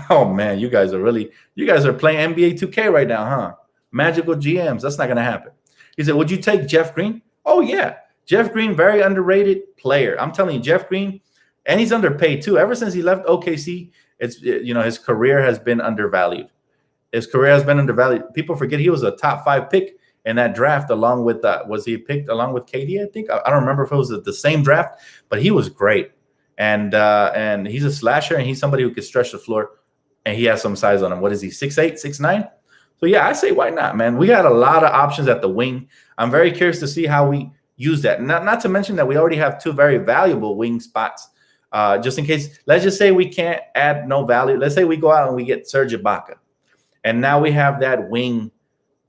Oh, man, you guys are playing NBA 2K right now, huh? Magical GMs. That's not going to happen. He said, would you take Jeff Green? Oh, yeah. Jeff Green, very underrated player. I'm telling you, Jeff Green, and he's underpaid too. Ever since he left OKC, his career has been undervalued. People forget he was a top 5 pick in that draft, along with was he picked along with KD? I think I don't remember if it was the same draft, but he was great. And he's a slasher, and he's somebody who could stretch the floor, and he has some size on him. What is he? 6'8", 6'9"? So yeah, I say why not, man? We got a lot of options at the wing. I'm very curious to see how we use that. Not to mention that we already have 2 very valuable wing spots. Just in case, let's just say we can't add no value. Let's say we go out and we get Serge Ibaka, and now we have that wing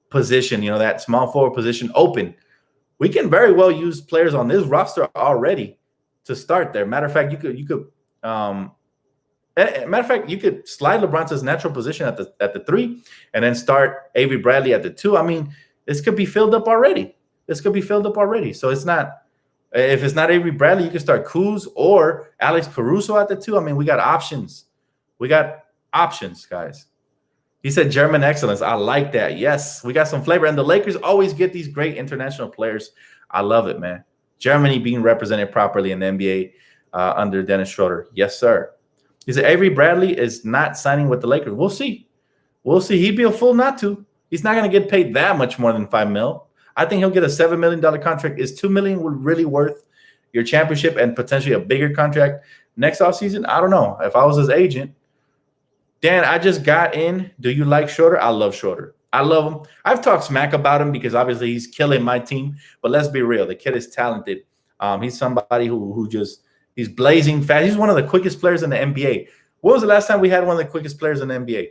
position, that small forward position open. We can very well use players on this roster already to start there. Matter of fact, you could slide LeBron to his natural position at the 3, and then start Avery Bradley at the 2. I mean, this could be filled up already. So it's not. If it's not Avery Bradley, you can start Kuz or Alex Caruso at the 2. I mean, we got options. Guys. He said German excellence. I like that. Yes, we got some flavor. And the Lakers always get these great international players. I love it, man. Germany being represented properly in the NBA under Dennis Schroder. Yes, sir. He said Avery Bradley is not signing with the Lakers. We'll see. He'd be a fool not to. He's not going to get paid that much more than $5 million. I think he'll get a $7 million contract. Is $2 million really worth your championship and potentially a bigger contract next offseason? I don't know. If I was his agent, Dan, I just got in. Do you like Schroder? I love Schroder. I love him. I've talked smack about him because obviously he's killing my team. But let's be real. The kid is talented. He's somebody he's blazing fast. He's one of the quickest players in the NBA. When was the last time we had one of the quickest players in the NBA?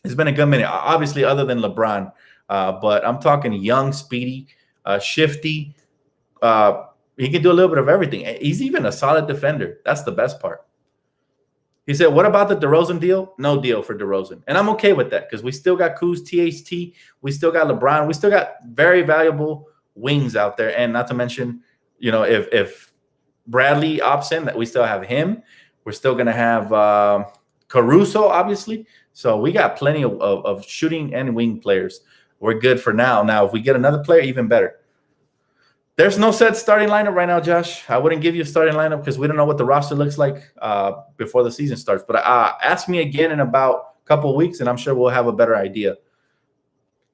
It's been a good minute. Obviously, other than LeBron. But I'm talking young, speedy, shifty. He can do a little bit of everything. He's even a solid defender. That's the best part. He said, what about the DeRozan deal? No deal for DeRozan. And I'm okay with that because we still got Kuz, THT. We still got LeBron. We still got very valuable wings out there. And not to mention, if Bradley opts in, that we still have him. We're still going to have Caruso, obviously. So we got plenty of shooting and wing players. We're good for now. Now, if we get another player, even better. There's no set starting lineup right now, Josh. I wouldn't give you a starting lineup because we don't know what the roster looks like before the season starts. But ask me again in about a couple of weeks, and I'm sure we'll have a better idea.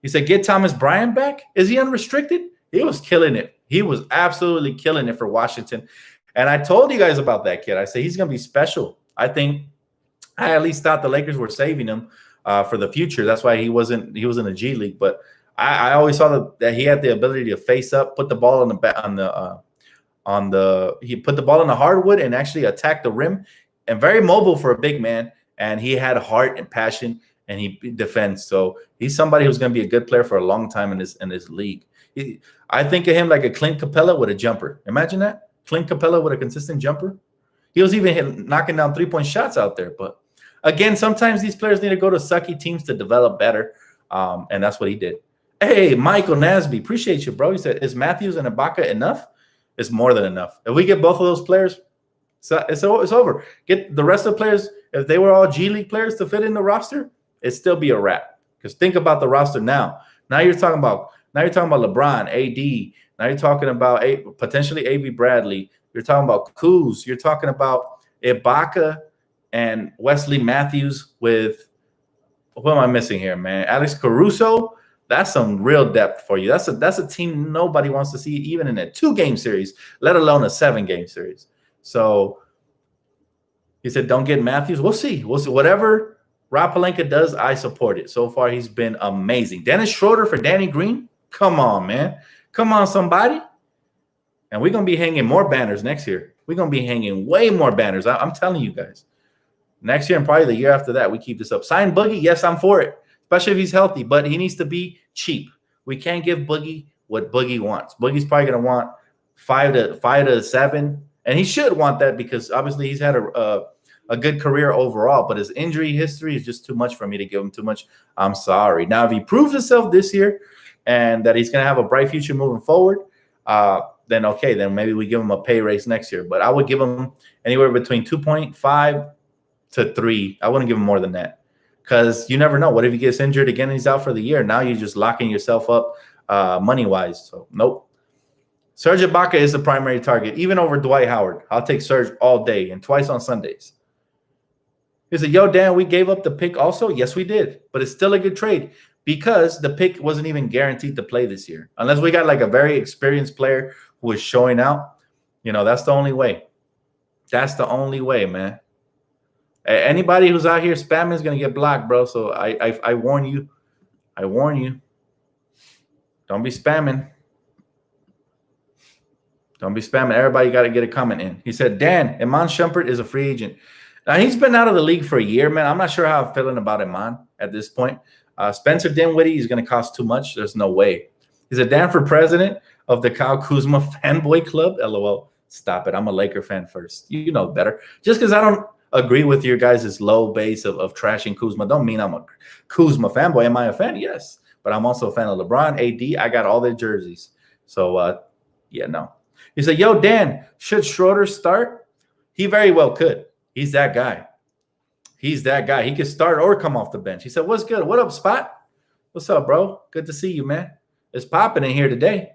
He said, get Thomas Bryant back? Is he unrestricted? He was killing it. He was absolutely killing it for Washington. And I told you guys about that kid. I said he's going to be special. I at least thought the Lakers were saving him for the future. That's why he was in the G League. But I always saw that he had the ability to face up, put the ball he put the ball on the hardwood and actually attack the rim, and very mobile for a big man. And he had heart and passion, and he defends. So he's somebody who's going to be a good player for a long time in this league. I think of him like a Clint Capella with a jumper. Imagine that. Clint Capella with a consistent jumper. He was even knocking down 3-point shots out there. But again, sometimes these players need to go to sucky teams to develop better. And that's what he did. Hey, Michael Nasby, appreciate you, bro. He said, is Matthews and Ibaka enough? It's more than enough. If we get both of those players, it's over. Get the rest of the players, if they were all G League players to fit in the roster, it'd still be a wrap. Because think about the roster now. Now you're talking about LeBron, AD. Now you're talking about potentially Avery Bradley. You're talking about Kuz. You're talking about Ibaka and Wesley Matthews with – what am I missing here, man? Alex Caruso. That's some real depth for you. That's a team nobody wants to see even in a 2-game series, let alone a 7-game series. So he said, don't get Matthews. We'll see. Whatever Rob Pelinka does, I support it. So far, he's been amazing. Dennis Schroder for Danny Green? Come on, man. Come on, somebody. And we're going to be hanging more banners next year. We're going to be hanging way more banners. I'm telling you guys. Next year and probably the year after that, we keep this up. Sign Boogie? Yes, I'm for it. Especially if he's healthy, but he needs to be cheap. We can't give Boogie what Boogie wants. Boogie's probably going to want 5 to 7, And he should want that because obviously he's had a good career overall, but his injury history is just too much for me to give him too much. I'm sorry. Now, if he proves himself this year and that he's going to have a bright future moving forward, then okay, then maybe we give him a pay raise next year. But I would give him anywhere between 2.5 to 3. I wouldn't give him more than that because you never know. What if he gets injured again and he's out for the year? Now you're just locking yourself up money-wise. So, nope. Serge Ibaka is the primary target, even over Dwight Howard. I'll take Serge all day and twice on Sundays. He said, yo, Dan, we gave up the pick also? Yes, we did. But it's still a good trade because the pick wasn't even guaranteed to play this year. Unless we got like a very experienced player who is showing out, that's the only way. That's the only way, man. Anybody who's out here spamming is going to get blocked, bro. So I warn you. I warn you. Don't be spamming. Don't be spamming. Everybody got to get a comment in. He said, Dan, Iman Shumpert is a free agent. Now, he's been out of the league for a year, man. I'm not sure how I'm feeling about Iman at this point. Spencer Dinwiddie is going to cost too much. There's no way. He said, Dan for president of the Kyle Kuzma fanboy club. LOL. Stop it. I'm a Laker fan first. You know better. Just because I don't agree with your guys' low base of trashing Kuzma don't mean I'm a Kuzma fanboy. Am I a fan? Yes. But I'm also a fan of LeBron, AD. I got all their jerseys. So, yeah, no. He said, yo, Dan, should Schroder start? He very well could. He's that guy. He's that guy. He could start or come off the bench. He said, what's good? What up, Spot? What's up, bro? Good to see you, man. It's popping in here today.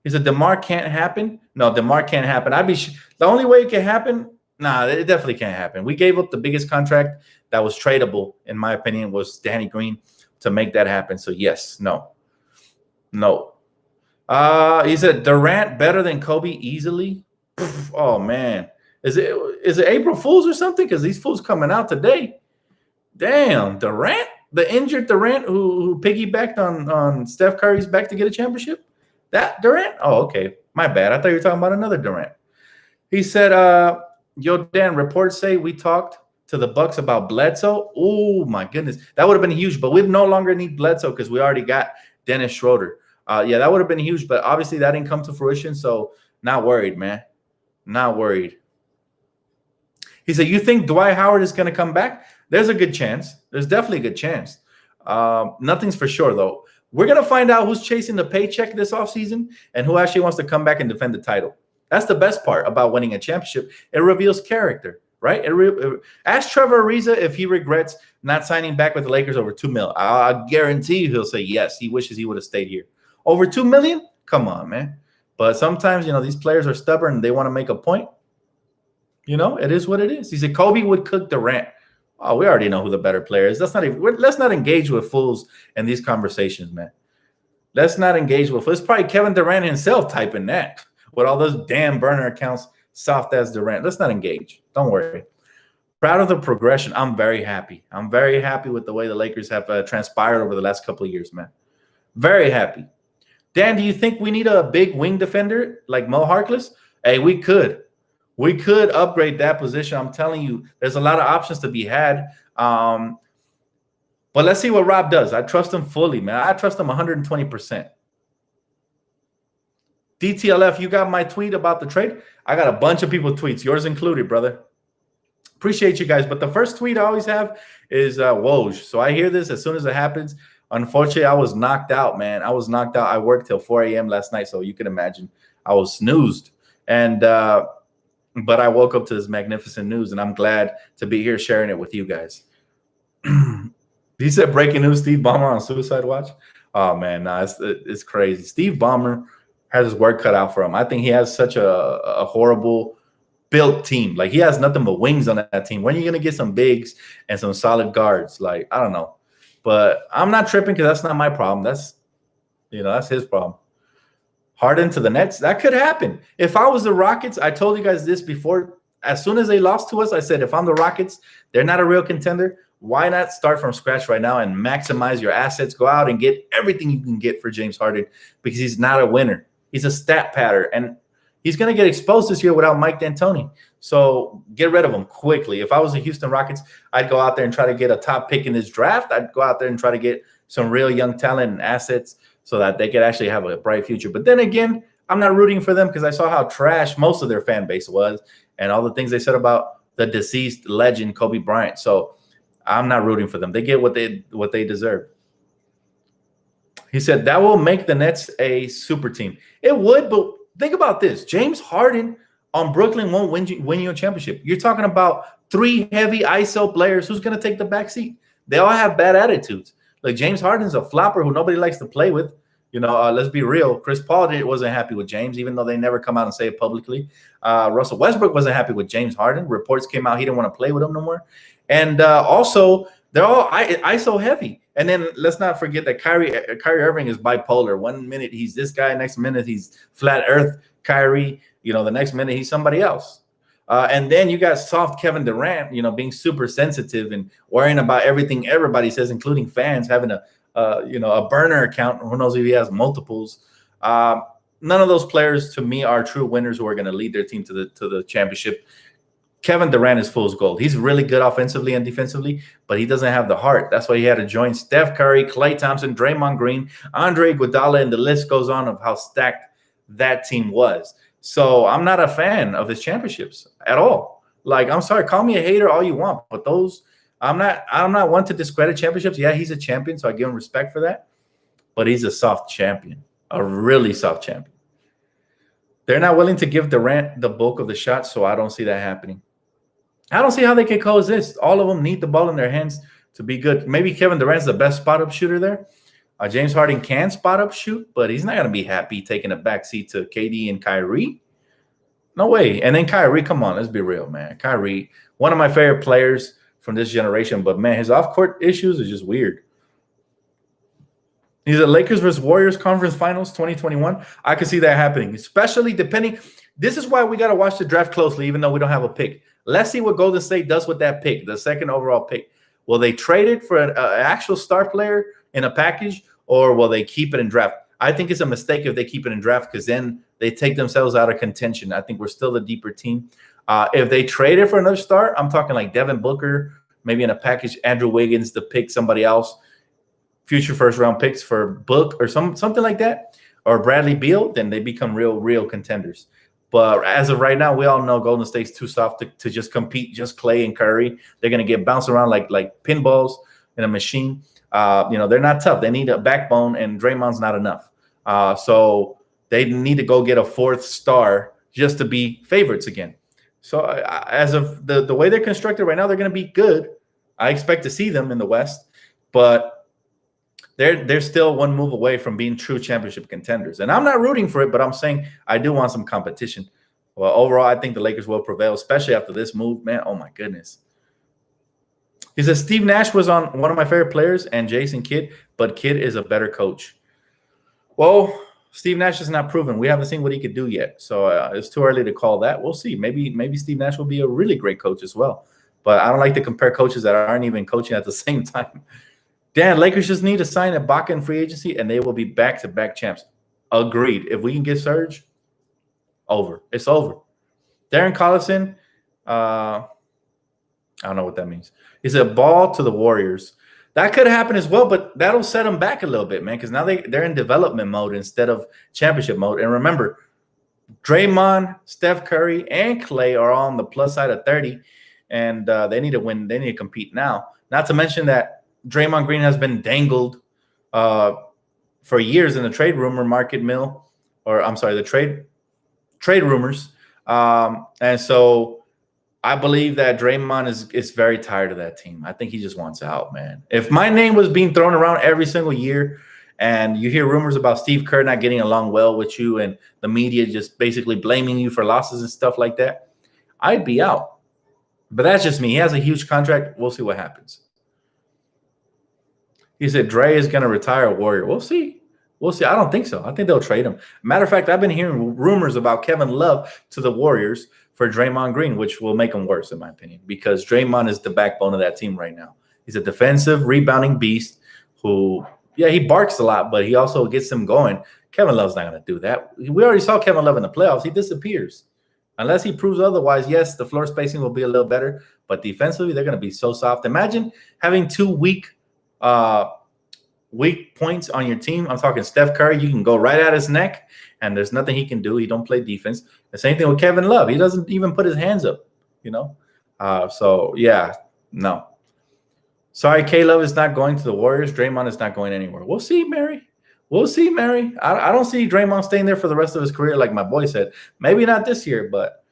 He said, DeMar can't happen. No, DeMar can't happen. The only way it can happen, it definitely can't happen. We gave up the biggest contract that was tradable, in my opinion, was Danny Green to make that happen. So, yes, no. He said, Durant better than Kobe easily? Oh, man. Is it April Fools or something? Because these fools coming out today. Damn, Durant? The injured Durant who piggybacked on Steph Curry's back to get a championship? That Durant? Oh, okay. My bad. I thought you were talking about another Durant. He said, yo, Dan, reports say we talked to the Bucks about Bledsoe. Oh, my goodness. That would have been huge, but we no longer need Bledsoe because we already got Dennis Schroder. Yeah, that would have been huge, but obviously that didn't come to fruition, so not worried, man. Not worried. He said, you think Dwight Howard is going to come back? There's a good chance. There's definitely a good chance. Nothing's for sure, though. We're going to find out who's chasing the paycheck this offseason and who actually wants to come back and defend the title. That's the best part about winning a championship. It reveals character, right? Ask Trevor Ariza if he regrets not signing back with the Lakers over $2 million. I guarantee you he'll say yes. He wishes he would have stayed here. Over $2 million? Come on, man. But sometimes, these players are stubborn and they want to make a point. It is what it is. He said Kobe would cook Durant. Oh, we already know who the better player is. Let's not engage with fools in these conversations, man. Let's not engage with fools. It's probably Kevin Durant himself typing that with all those damn burner accounts, soft as Durant. Let's not engage. Don't worry. Proud of the progression. I'm very happy. I'm very happy with the way the Lakers have transpired over the last couple of years, man. Very happy. Dan, do you think we need a big wing defender like Mo Harkless? Hey, we could. We could upgrade that position. I'm telling you, there's a lot of options to be had. But let's see what Rob does. I trust him fully, man. I trust him 120%. DTLF, you got my tweet about the trade? I got a bunch of people tweets, yours included, brother. Appreciate you guys. But the first tweet I always have is Woj. So I hear this as soon as it happens. Unfortunately, I was knocked out, man. I was knocked out. I worked till 4 a.m. last night, so you can imagine I was snoozed. And but I woke up to this magnificent news, and I'm glad to be here sharing it with you guys. He said breaking news, Steve Ballmer on suicide watch. Oh, man, nah, it's crazy. Steve Ballmer has his work cut out for him. I think he has such a horrible built team. Like, he has nothing but wings on that team. When are you going to get some bigs and some solid guards? Like, I don't know. But I'm not tripping because that's not my problem. That's his problem. Harden to the Nets, that could happen. If I was the Rockets, I told you guys this before. As soon as they lost to us, I said, if I'm the Rockets, they're not a real contender. Why not start from scratch right now and maximize your assets? Go out and get everything you can get for James Harden because he's not a winner. He's a stat patter, and he's going to get exposed this year without Mike D'Antoni. So get rid of him quickly. If I was the Houston Rockets, I'd go out there and try to get a top pick in this draft. I'd go out there and try to get some real young talent and assets so that they could actually have a bright future. But then again, I'm not rooting for them because I saw how trash most of their fan base was and all the things they said about the deceased legend Kobe Bryant. So I'm not rooting for them. They get what they deserve. He said that will make the Nets a super team. It would, but think about this. James Harden on Brooklyn won't win you a championship. You're talking about 3 heavy ISO players. Who's going to take the back seat? They all have bad attitudes. Like James Harden's a flopper who nobody likes to play with. Let's be real. Chris Paul wasn't happy with James, even though they never come out and say it publicly. Russell Westbrook wasn't happy with James Harden. Reports came out he didn't want to play with him no more. And also, they're all ISO heavy. And then let's not forget that Kyrie Irving is bipolar. 1 minute he's this guy, next minute he's flat Earth Kyrie. The next minute he's somebody else. And then you got soft Kevin Durant, being super sensitive and worrying about everything everybody says, including fans, having a burner account. Who knows if he has multiples? None of those players to me are true winners who are going to lead their team to the championship. Kevin Durant is fool's gold. He's really good offensively and defensively, but he doesn't have the heart. That's why he had to join Steph Curry, Klay Thompson, Draymond Green, Andre Iguodala, and the list goes on of how stacked that team was. So I'm not a fan of his championships at all. Like, I'm sorry, call me a hater all you want, but those I'm not one to discredit championships. Yeah, he's a champion, so I give him respect for that. But he's a soft champion, a really soft champion. They're not willing to give Durant the bulk of the shots, so I don't see that happening. I don't see how they can coexist. All of them need the ball in their hands to be good. Maybe Kevin Durant's the best spot-up shooter there. James Harden can spot-up shoot, but he's not going to be happy taking a backseat to KD and Kyrie. No way. And then Kyrie, come on, let's be real, man. Kyrie, one of my favorite players from this generation, but, man, his off-court issues is just weird. He's at Lakers versus Warriors Conference Finals 2021. I could see that happening, especially depending. This is why we got to watch the draft closely, even though we don't have a pick. Let's see what Golden State does with that pick, the second overall pick. Will they trade it for an actual star player in a package, or will they keep it in draft? I think it's a mistake if they keep it in draft because then they take themselves out of contention. I think we're still the deeper team. If they trade it for another star, I'm talking like Devin Booker, maybe in a package, Andrew Wiggins to pick somebody else, future first-round picks for Book or something like that, or Bradley Beal, then they become real contenders. But as of right now, we all know Golden State's too soft to just compete, just Klay and Curry. They're going to get bounced around like pinballs in a machine. They're not tough. They need a backbone, and Draymond's not enough. So they need to go get a fourth star just to be favorites again. So as of the way they're constructed right now, they're going to be good. I expect to see them in the West, but they're still one move away from being true championship contenders. And I'm not rooting for it, but I'm saying I do want some competition. Well, overall, I think the Lakers will prevail, especially after this move, man. Oh, my goodness. He says Steve Nash was on one of my favorite players and Jason Kidd, but Kidd is a better coach. Well, Steve Nash is not proven. We haven't seen what he could do yet. So it's too early to call that. We'll see. Maybe Steve Nash will be a really great coach as well. But I don't like to compare coaches that aren't even coaching at the same time. Dan, Lakers just need to sign Ibaka in free agency, and they will be back-to-back champs. Agreed. If we can get Serge, over. It's over. Darren Collison, I don't know what that means. He said ball to the Warriors. That could happen as well, but that'll set them back a little bit, man, because now they're in development mode instead of championship mode. And remember, Draymond, Steph Curry, and Klay are all on the plus side of 30, and they need to win. They need to compete now. Not to mention that Draymond Green has been dangled for years in the trade rumor market mill, or I'm sorry, the trade rumors. And so I believe that Draymond is very tired of that team. I think he just wants out, man. If my name was being thrown around every single year and you hear rumors about Steve Kerr not getting along well with you and the media just basically blaming you for losses and stuff like that, I'd be out. But that's just me. He has a huge contract. We'll see what happens. He said Dre is going to retire a Warrior. We'll see. We'll see. I don't think so. I think they'll trade him. Matter of fact, I've been hearing rumors about Kevin Love to the Warriors for Draymond Green, which will make him worse, in my opinion, because Draymond is the backbone of that team right now. He's a defensive rebounding beast who, yeah, he barks a lot, but he also gets them going. Kevin Love's not going to do that. We already saw Kevin Love in the playoffs. He disappears. Unless he proves otherwise, yes, the floor spacing will be a little better, but defensively, they're going to be so soft. Imagine having 2 weak weak points on your team, I'm talking Steph Curry, you can go right at his neck, and there's nothing he can do. He don't play defense. The same thing with Kevin Love. He doesn't even put his hands up, you know. So yeah, no. Sorry, K-Love is not going to the Warriors. Draymond is not going anywhere. We'll see, Mary. We'll see, Mary. I don't see Draymond staying there for the rest of his career, like my boy said. Maybe not this year, but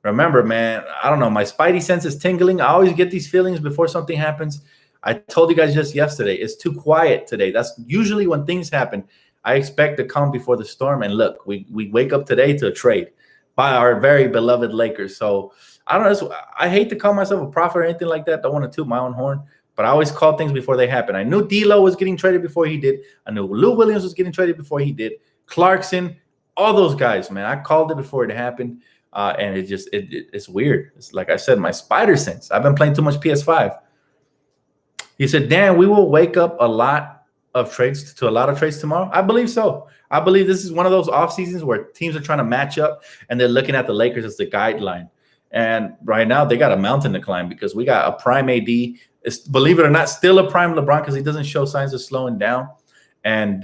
remember, man, I don't know. My spidey sense is tingling. I always get these feelings before something happens. I told you guys just yesterday, it's too quiet today. That's usually when things happen. I expect to come before the storm. And look, we wake up today to a trade by our very beloved Lakers. So I don't know. I hate to call myself a prophet or anything like that. Don't want to toot my own horn. But I always call things before they happen. I knew D'Lo was getting traded before he did. I knew Lou Williams was getting traded before he did. Clarkson, all those guys, man. I called it before it happened. And it's weird. It's like I said, my spider sense. I've been playing too much PS5. He said, Dan, we will wake up a lot of trades tomorrow. I believe so. I believe this is one of those off seasons where teams are trying to match up and they're looking at the Lakers as the guideline. And right now they got a mountain to climb because we got a prime AD. It's, believe it or not, still a prime LeBron because he doesn't show signs of slowing down. And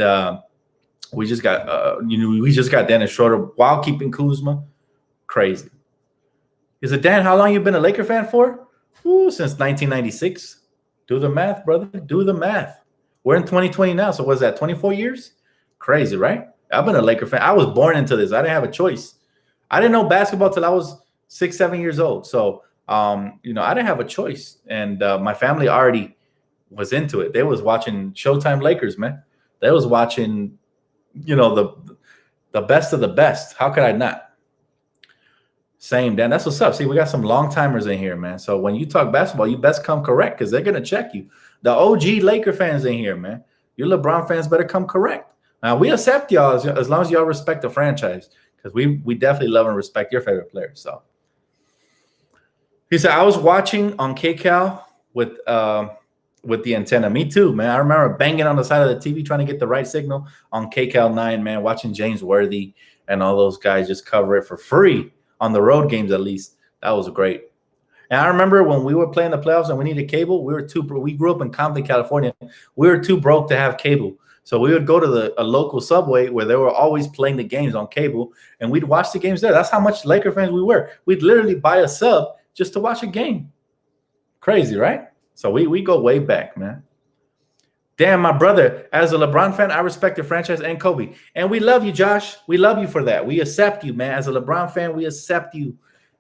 we just got Dennis Schroder while keeping Kuzma. Crazy. He said, Dan, how long you been a Laker fan for? Ooh, since 1996. Do the math, brother. Do the math. We're in 2020 now. So what's that, 24 years? Crazy, right? I've been a Laker fan. I was born into this. I didn't have a choice. I didn't know basketball till I was 6, 7 years old. So, I didn't have a choice. And my family already was into it. They was watching Showtime Lakers, man. They was watching, the best of the best. How could I not? Same, Dan. That's what's up. See, we got some long timers in here, man. So when you talk basketball, you best come correct because they're going to check you. The OG Laker fans in here, man. You LeBron fans better come correct. Now, we accept y'all as long as y'all respect the franchise because we definitely love and respect your favorite players. So he said, I was watching on KCal with the antenna. Me too, man. I remember banging on the side of the TV trying to get the right signal on KCal 9, man, watching James Worthy and all those guys just cover it for free. On the road games, at least. That was great. And I remember when we were playing the playoffs and we needed cable, we grew up in Compton, California. We were too broke to have cable. So we would go to a local Subway where they were always playing the games on cable, and we'd watch the games there. That's how much Laker fans we were. We'd literally buy a sub just to watch a game. Crazy, right? So we go way back, man. Damn, my brother, as a LeBron fan, I respect the franchise and Kobe. And we love you, Josh. We love you for that. We accept you, man. As a LeBron fan, we accept you.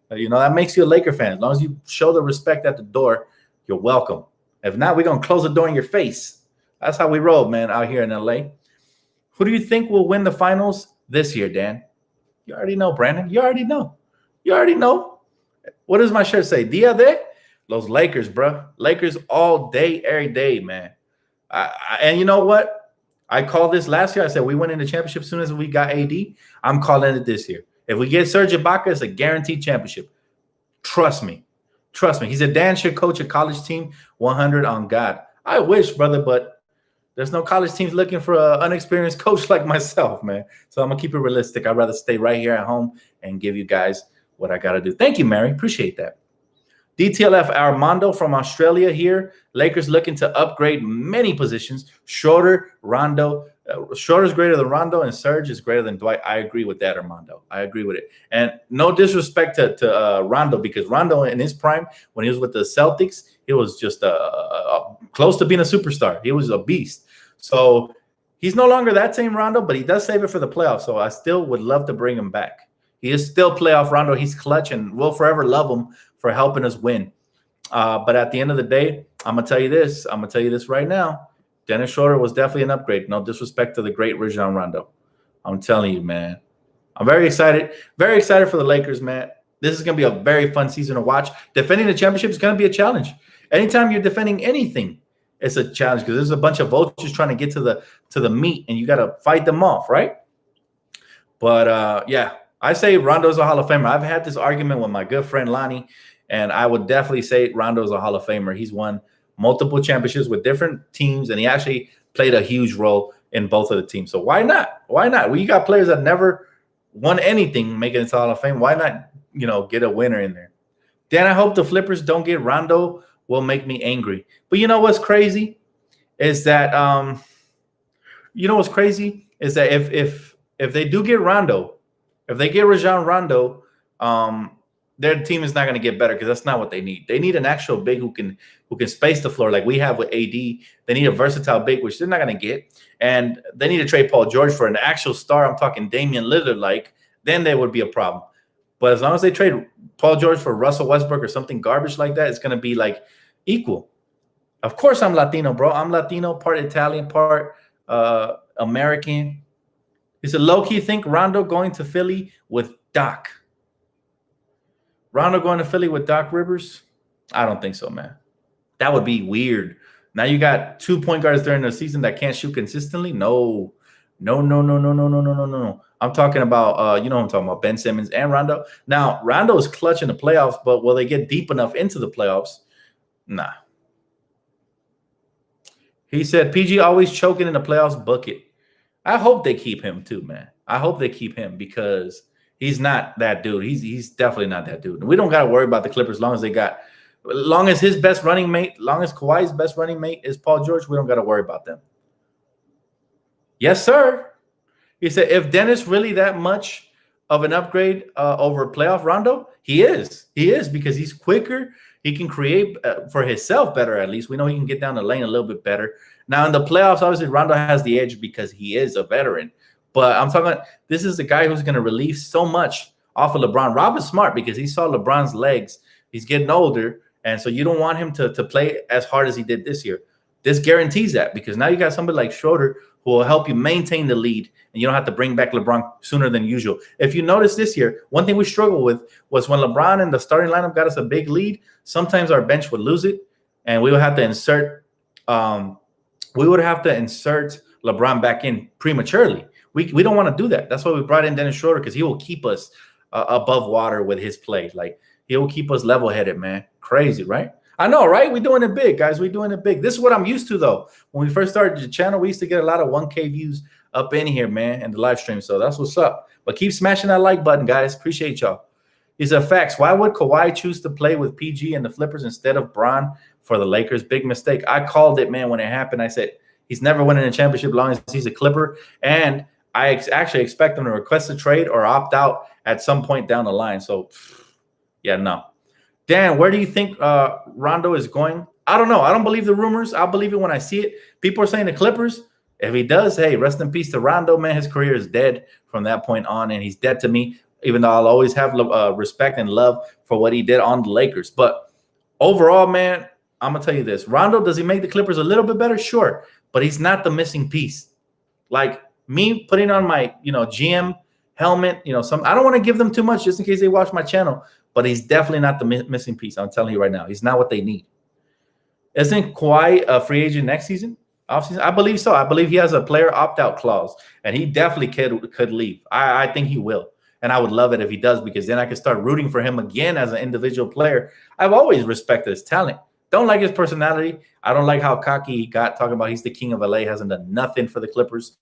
That makes you a Laker fan. As long as you show the respect at the door, you're welcome. If not, we're going to close the door in your face. That's how we roll, man, out here in LA. Who do you think will win the finals this year, Dan? You already know, Brandon. You already know. You already know. What does my shirt say? Dia de? Los Lakers, bro. Lakers all day, every day, man. And you know what? I called this last year. I said we went into championship as soon as we got AD. I'm calling it this year. If we get Serge Ibaka, it's a guaranteed championship. Trust me. Trust me. He said Dan should coach a college team 100 on God. I wish, brother, but there's no college teams looking for an unexperienced coach like myself, man. So I'm going to keep it realistic. I'd rather stay right here at home and give you guys what I got to do. Thank you, Mary. Appreciate that. DTLF Armando from Australia here. Lakers looking to upgrade many positions. Schroder, Rondo. Schroder's greater than Rondo, and Serge is greater than Dwight. I agree with that, Armando. I agree with it. And no disrespect to Rondo, because Rondo in his prime, when he was with the Celtics, he was just close to being a superstar. He was a beast. So he's no longer that same Rondo, but he does save it for the playoffs. So I still would love to bring him back. He is still playoff Rondo. He's clutch, and we'll forever love him for helping us win. But at the end of the day, I'm going to tell you this. I'm going to tell you this right now. Dennis Schroder was definitely an upgrade. No disrespect to the great Rajon Rondo. I'm telling you, man. I'm very excited. Very excited for the Lakers, man. This is going to be a very fun season to watch. Defending the championship is going to be a challenge. Anytime you're defending anything, it's a challenge because there's a bunch of vultures trying to get to the meat, and you got to fight them off, right? But, yeah, I say Rondo's a Hall of Famer. I've had this argument with my good friend Lonnie, and I would definitely say Rondo's a Hall of Famer. He's won multiple championships with different teams, and he actually played a huge role in both of the teams. So why not? Why not? Well, you got players that never won anything making it to Hall of Fame. Why not, get a winner in there? Dan, I hope the Flippers don't get Rondo. Will make me angry. But you know what's crazy is that You know what's crazy is that if they do get Rondo, if they get Rajon Rondo, their team is not going to get better because that's not what they need. They need an actual big who can space the floor like we have with AD. They need a versatile big, which they're not going to get, and they need to trade Paul George for an actual star. I'm talking Damian Lillard, like then there would be a problem. But as long as they trade Paul George for Russell Westbrook or something garbage like that, it's going to be like equal. Of course, I'm Latino, bro. I'm Latino, part Italian, part American. Is it low-key think Rondo going to Philly with Doc? Rondo going to Philly with Doc Rivers? I don't think so, man. That would be weird. Now you got 2 point guards during the season that can't shoot consistently? No. I'm talking about, you know what I'm talking about, Ben Simmons and Rondo. Now, Rondo is clutch in the playoffs, but will they get deep enough into the playoffs? Nah. He said, PG always choking in the playoffs bucket. I hope they keep him too, man. I hope they keep him because he's not that dude. He's definitely not that dude. We don't got to worry about the Clippers as long as his best running mate, long as Kawhi's best running mate is Paul George, we don't got to worry about them. Yes, sir. He said, if Dennis really that much of an upgrade over playoff Rondo, he is. He is because he's quicker. He can create for himself better, at least. We know he can get down the lane a little bit better. Now, in the playoffs, obviously, Rondo has the edge because he is a veteran. But I'm talking about this is the guy who's going to relieve so much off of LeBron. Rob is smart because he saw LeBron's legs. He's getting older, and so you don't want him to play as hard as he did this year. This guarantees that because now you got somebody like Schroder who will help you maintain the lead, and you don't have to bring back LeBron sooner than usual. If you notice this year, one thing we struggled with was when LeBron and the starting lineup got us a big lead, sometimes our bench would lose it, and we would have to insert LeBron back in prematurely. We don't want to do that. That's why we brought in Dennis Schroder because he will keep us above water with his play. Like, he will keep us level-headed, man. Crazy, right? I know, right? We're doing it big, guys. We're doing it big. This is what I'm used to, though. When we first started the channel, we used to get a lot of 1K views up in here, man, and the live stream. So that's what's up. But keep smashing that like button, guys. Appreciate y'all. These are facts. Why would Kawhi choose to play with PG and the Flippers instead of Bron for the Lakers? Big mistake. I called it, man, when it happened. I said he's never winning a championship as long as he's a Clipper. And I actually expect him to request a trade or opt out at some point down the line. So, yeah, no. Dan, where do you think Rondo is going? I don't know. I don't believe the rumors. I'll believe it when I see it. People are saying the Clippers. If he does, hey, rest in peace to Rondo, man. His career is dead from that point on, and he's dead to me, even though I'll always have respect and love for what he did on the Lakers. But overall, man, I'm going to tell you this. Rondo, does he make the Clippers a little bit better? Sure, but he's not the missing piece. Like me putting on my, GM helmet, I don't want to give them too much just in case they watch my channel, but he's definitely not the missing piece. I'm telling you right now. He's not what they need. Isn't Kawhi a free agent next season? Offseason? I believe so. I believe he has a player opt-out clause, and he definitely could leave. I think he will, and I would love it if he does because then I could start rooting for him again as an individual player. I've always respected his talent. Don't like his personality. I don't like how cocky he got, talking about he's the king of LA, hasn't done nothing for the Clippers.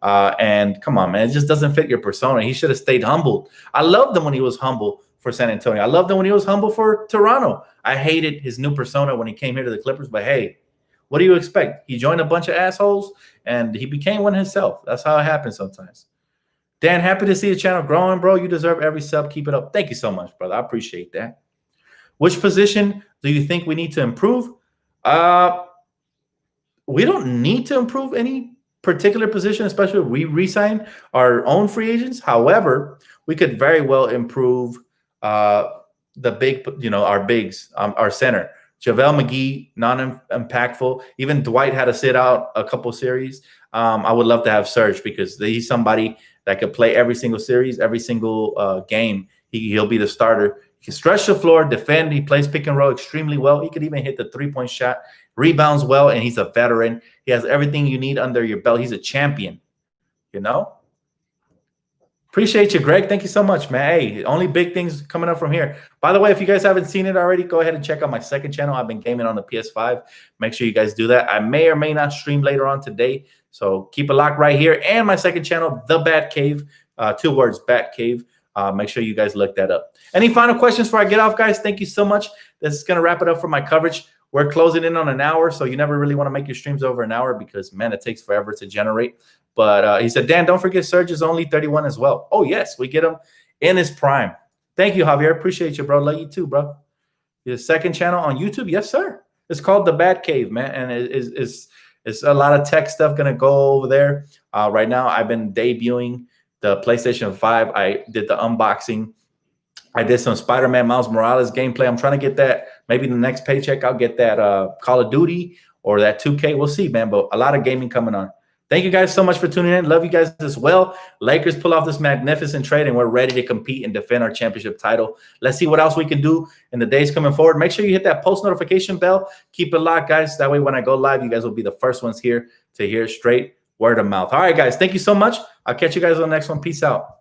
And come on, man, it just doesn't fit your persona. He should have stayed humble. I loved him when he was humble for San Antonio. I loved him when he was humble for Toronto. I hated his new persona when he came here to the Clippers, but hey, what do you expect? He joined a bunch of assholes, and he became one himself. That's how it happens sometimes. Dan, happy to see the channel growing, bro. You deserve every sub. Keep it up. Thank you so much, brother. I appreciate that. Which position do you think we need to improve? We don't need to improve any particular position, especially if we re-sign our own free agents. However, we could very well improve the big, our bigs, our center. JaVale McGee, non-impactful. Even Dwight had to sit out a couple series. I would love to have Serge because he's somebody that could play every single series, every single game. He'll be the starter. He can stretch the floor, defend. He plays pick and roll extremely well. He could even hit the three-point shot, rebounds well, and he's a veteran. He has everything you need under your belt. He's a champion, Appreciate you, Greg. Thank you so much, man. Hey, only big things coming up from here. By the way, if you guys haven't seen it already, go ahead and check out my second channel. I've been gaming on the PS5. Make sure you guys do that. I may or may not stream later on today, so keep it locked right here. And my second channel, The Bat Cave, 2 words, Bat Cave. Make sure you guys look that up. Any final questions before I get off, guys? Thank you so much. This is going to wrap it up for my coverage. We're closing in on an hour, so you never really want to make your streams over an hour because, man, it takes forever to generate. But he said, Dan, don't forget Serge is only 31 as well. Oh, yes, we get him in his prime. Thank you, Javier. Appreciate you, bro. Love you too, bro. Your second channel on YouTube? Yes, sir. It's called The Bad Cave, man, and it's a lot of tech stuff going to go over there. Right now, I've been debuting the PlayStation 5. I did the unboxing. I did some Spider-Man Miles Morales gameplay. I'm trying to get that. Maybe the next paycheck, I'll get that Call of Duty or that 2K. We'll see, man. But a lot of gaming coming on. Thank you guys so much for tuning in. Love you guys as well. Lakers pull off this magnificent trade, and we're ready to compete and defend our championship title. Let's see what else we can do in the days coming forward. Make sure you hit that post notification bell. Keep it locked, guys. That way when I go live, you guys will be the first ones here to hear straight word of mouth. All right, guys. Thank you so much. I'll catch you guys on the next one. Peace out.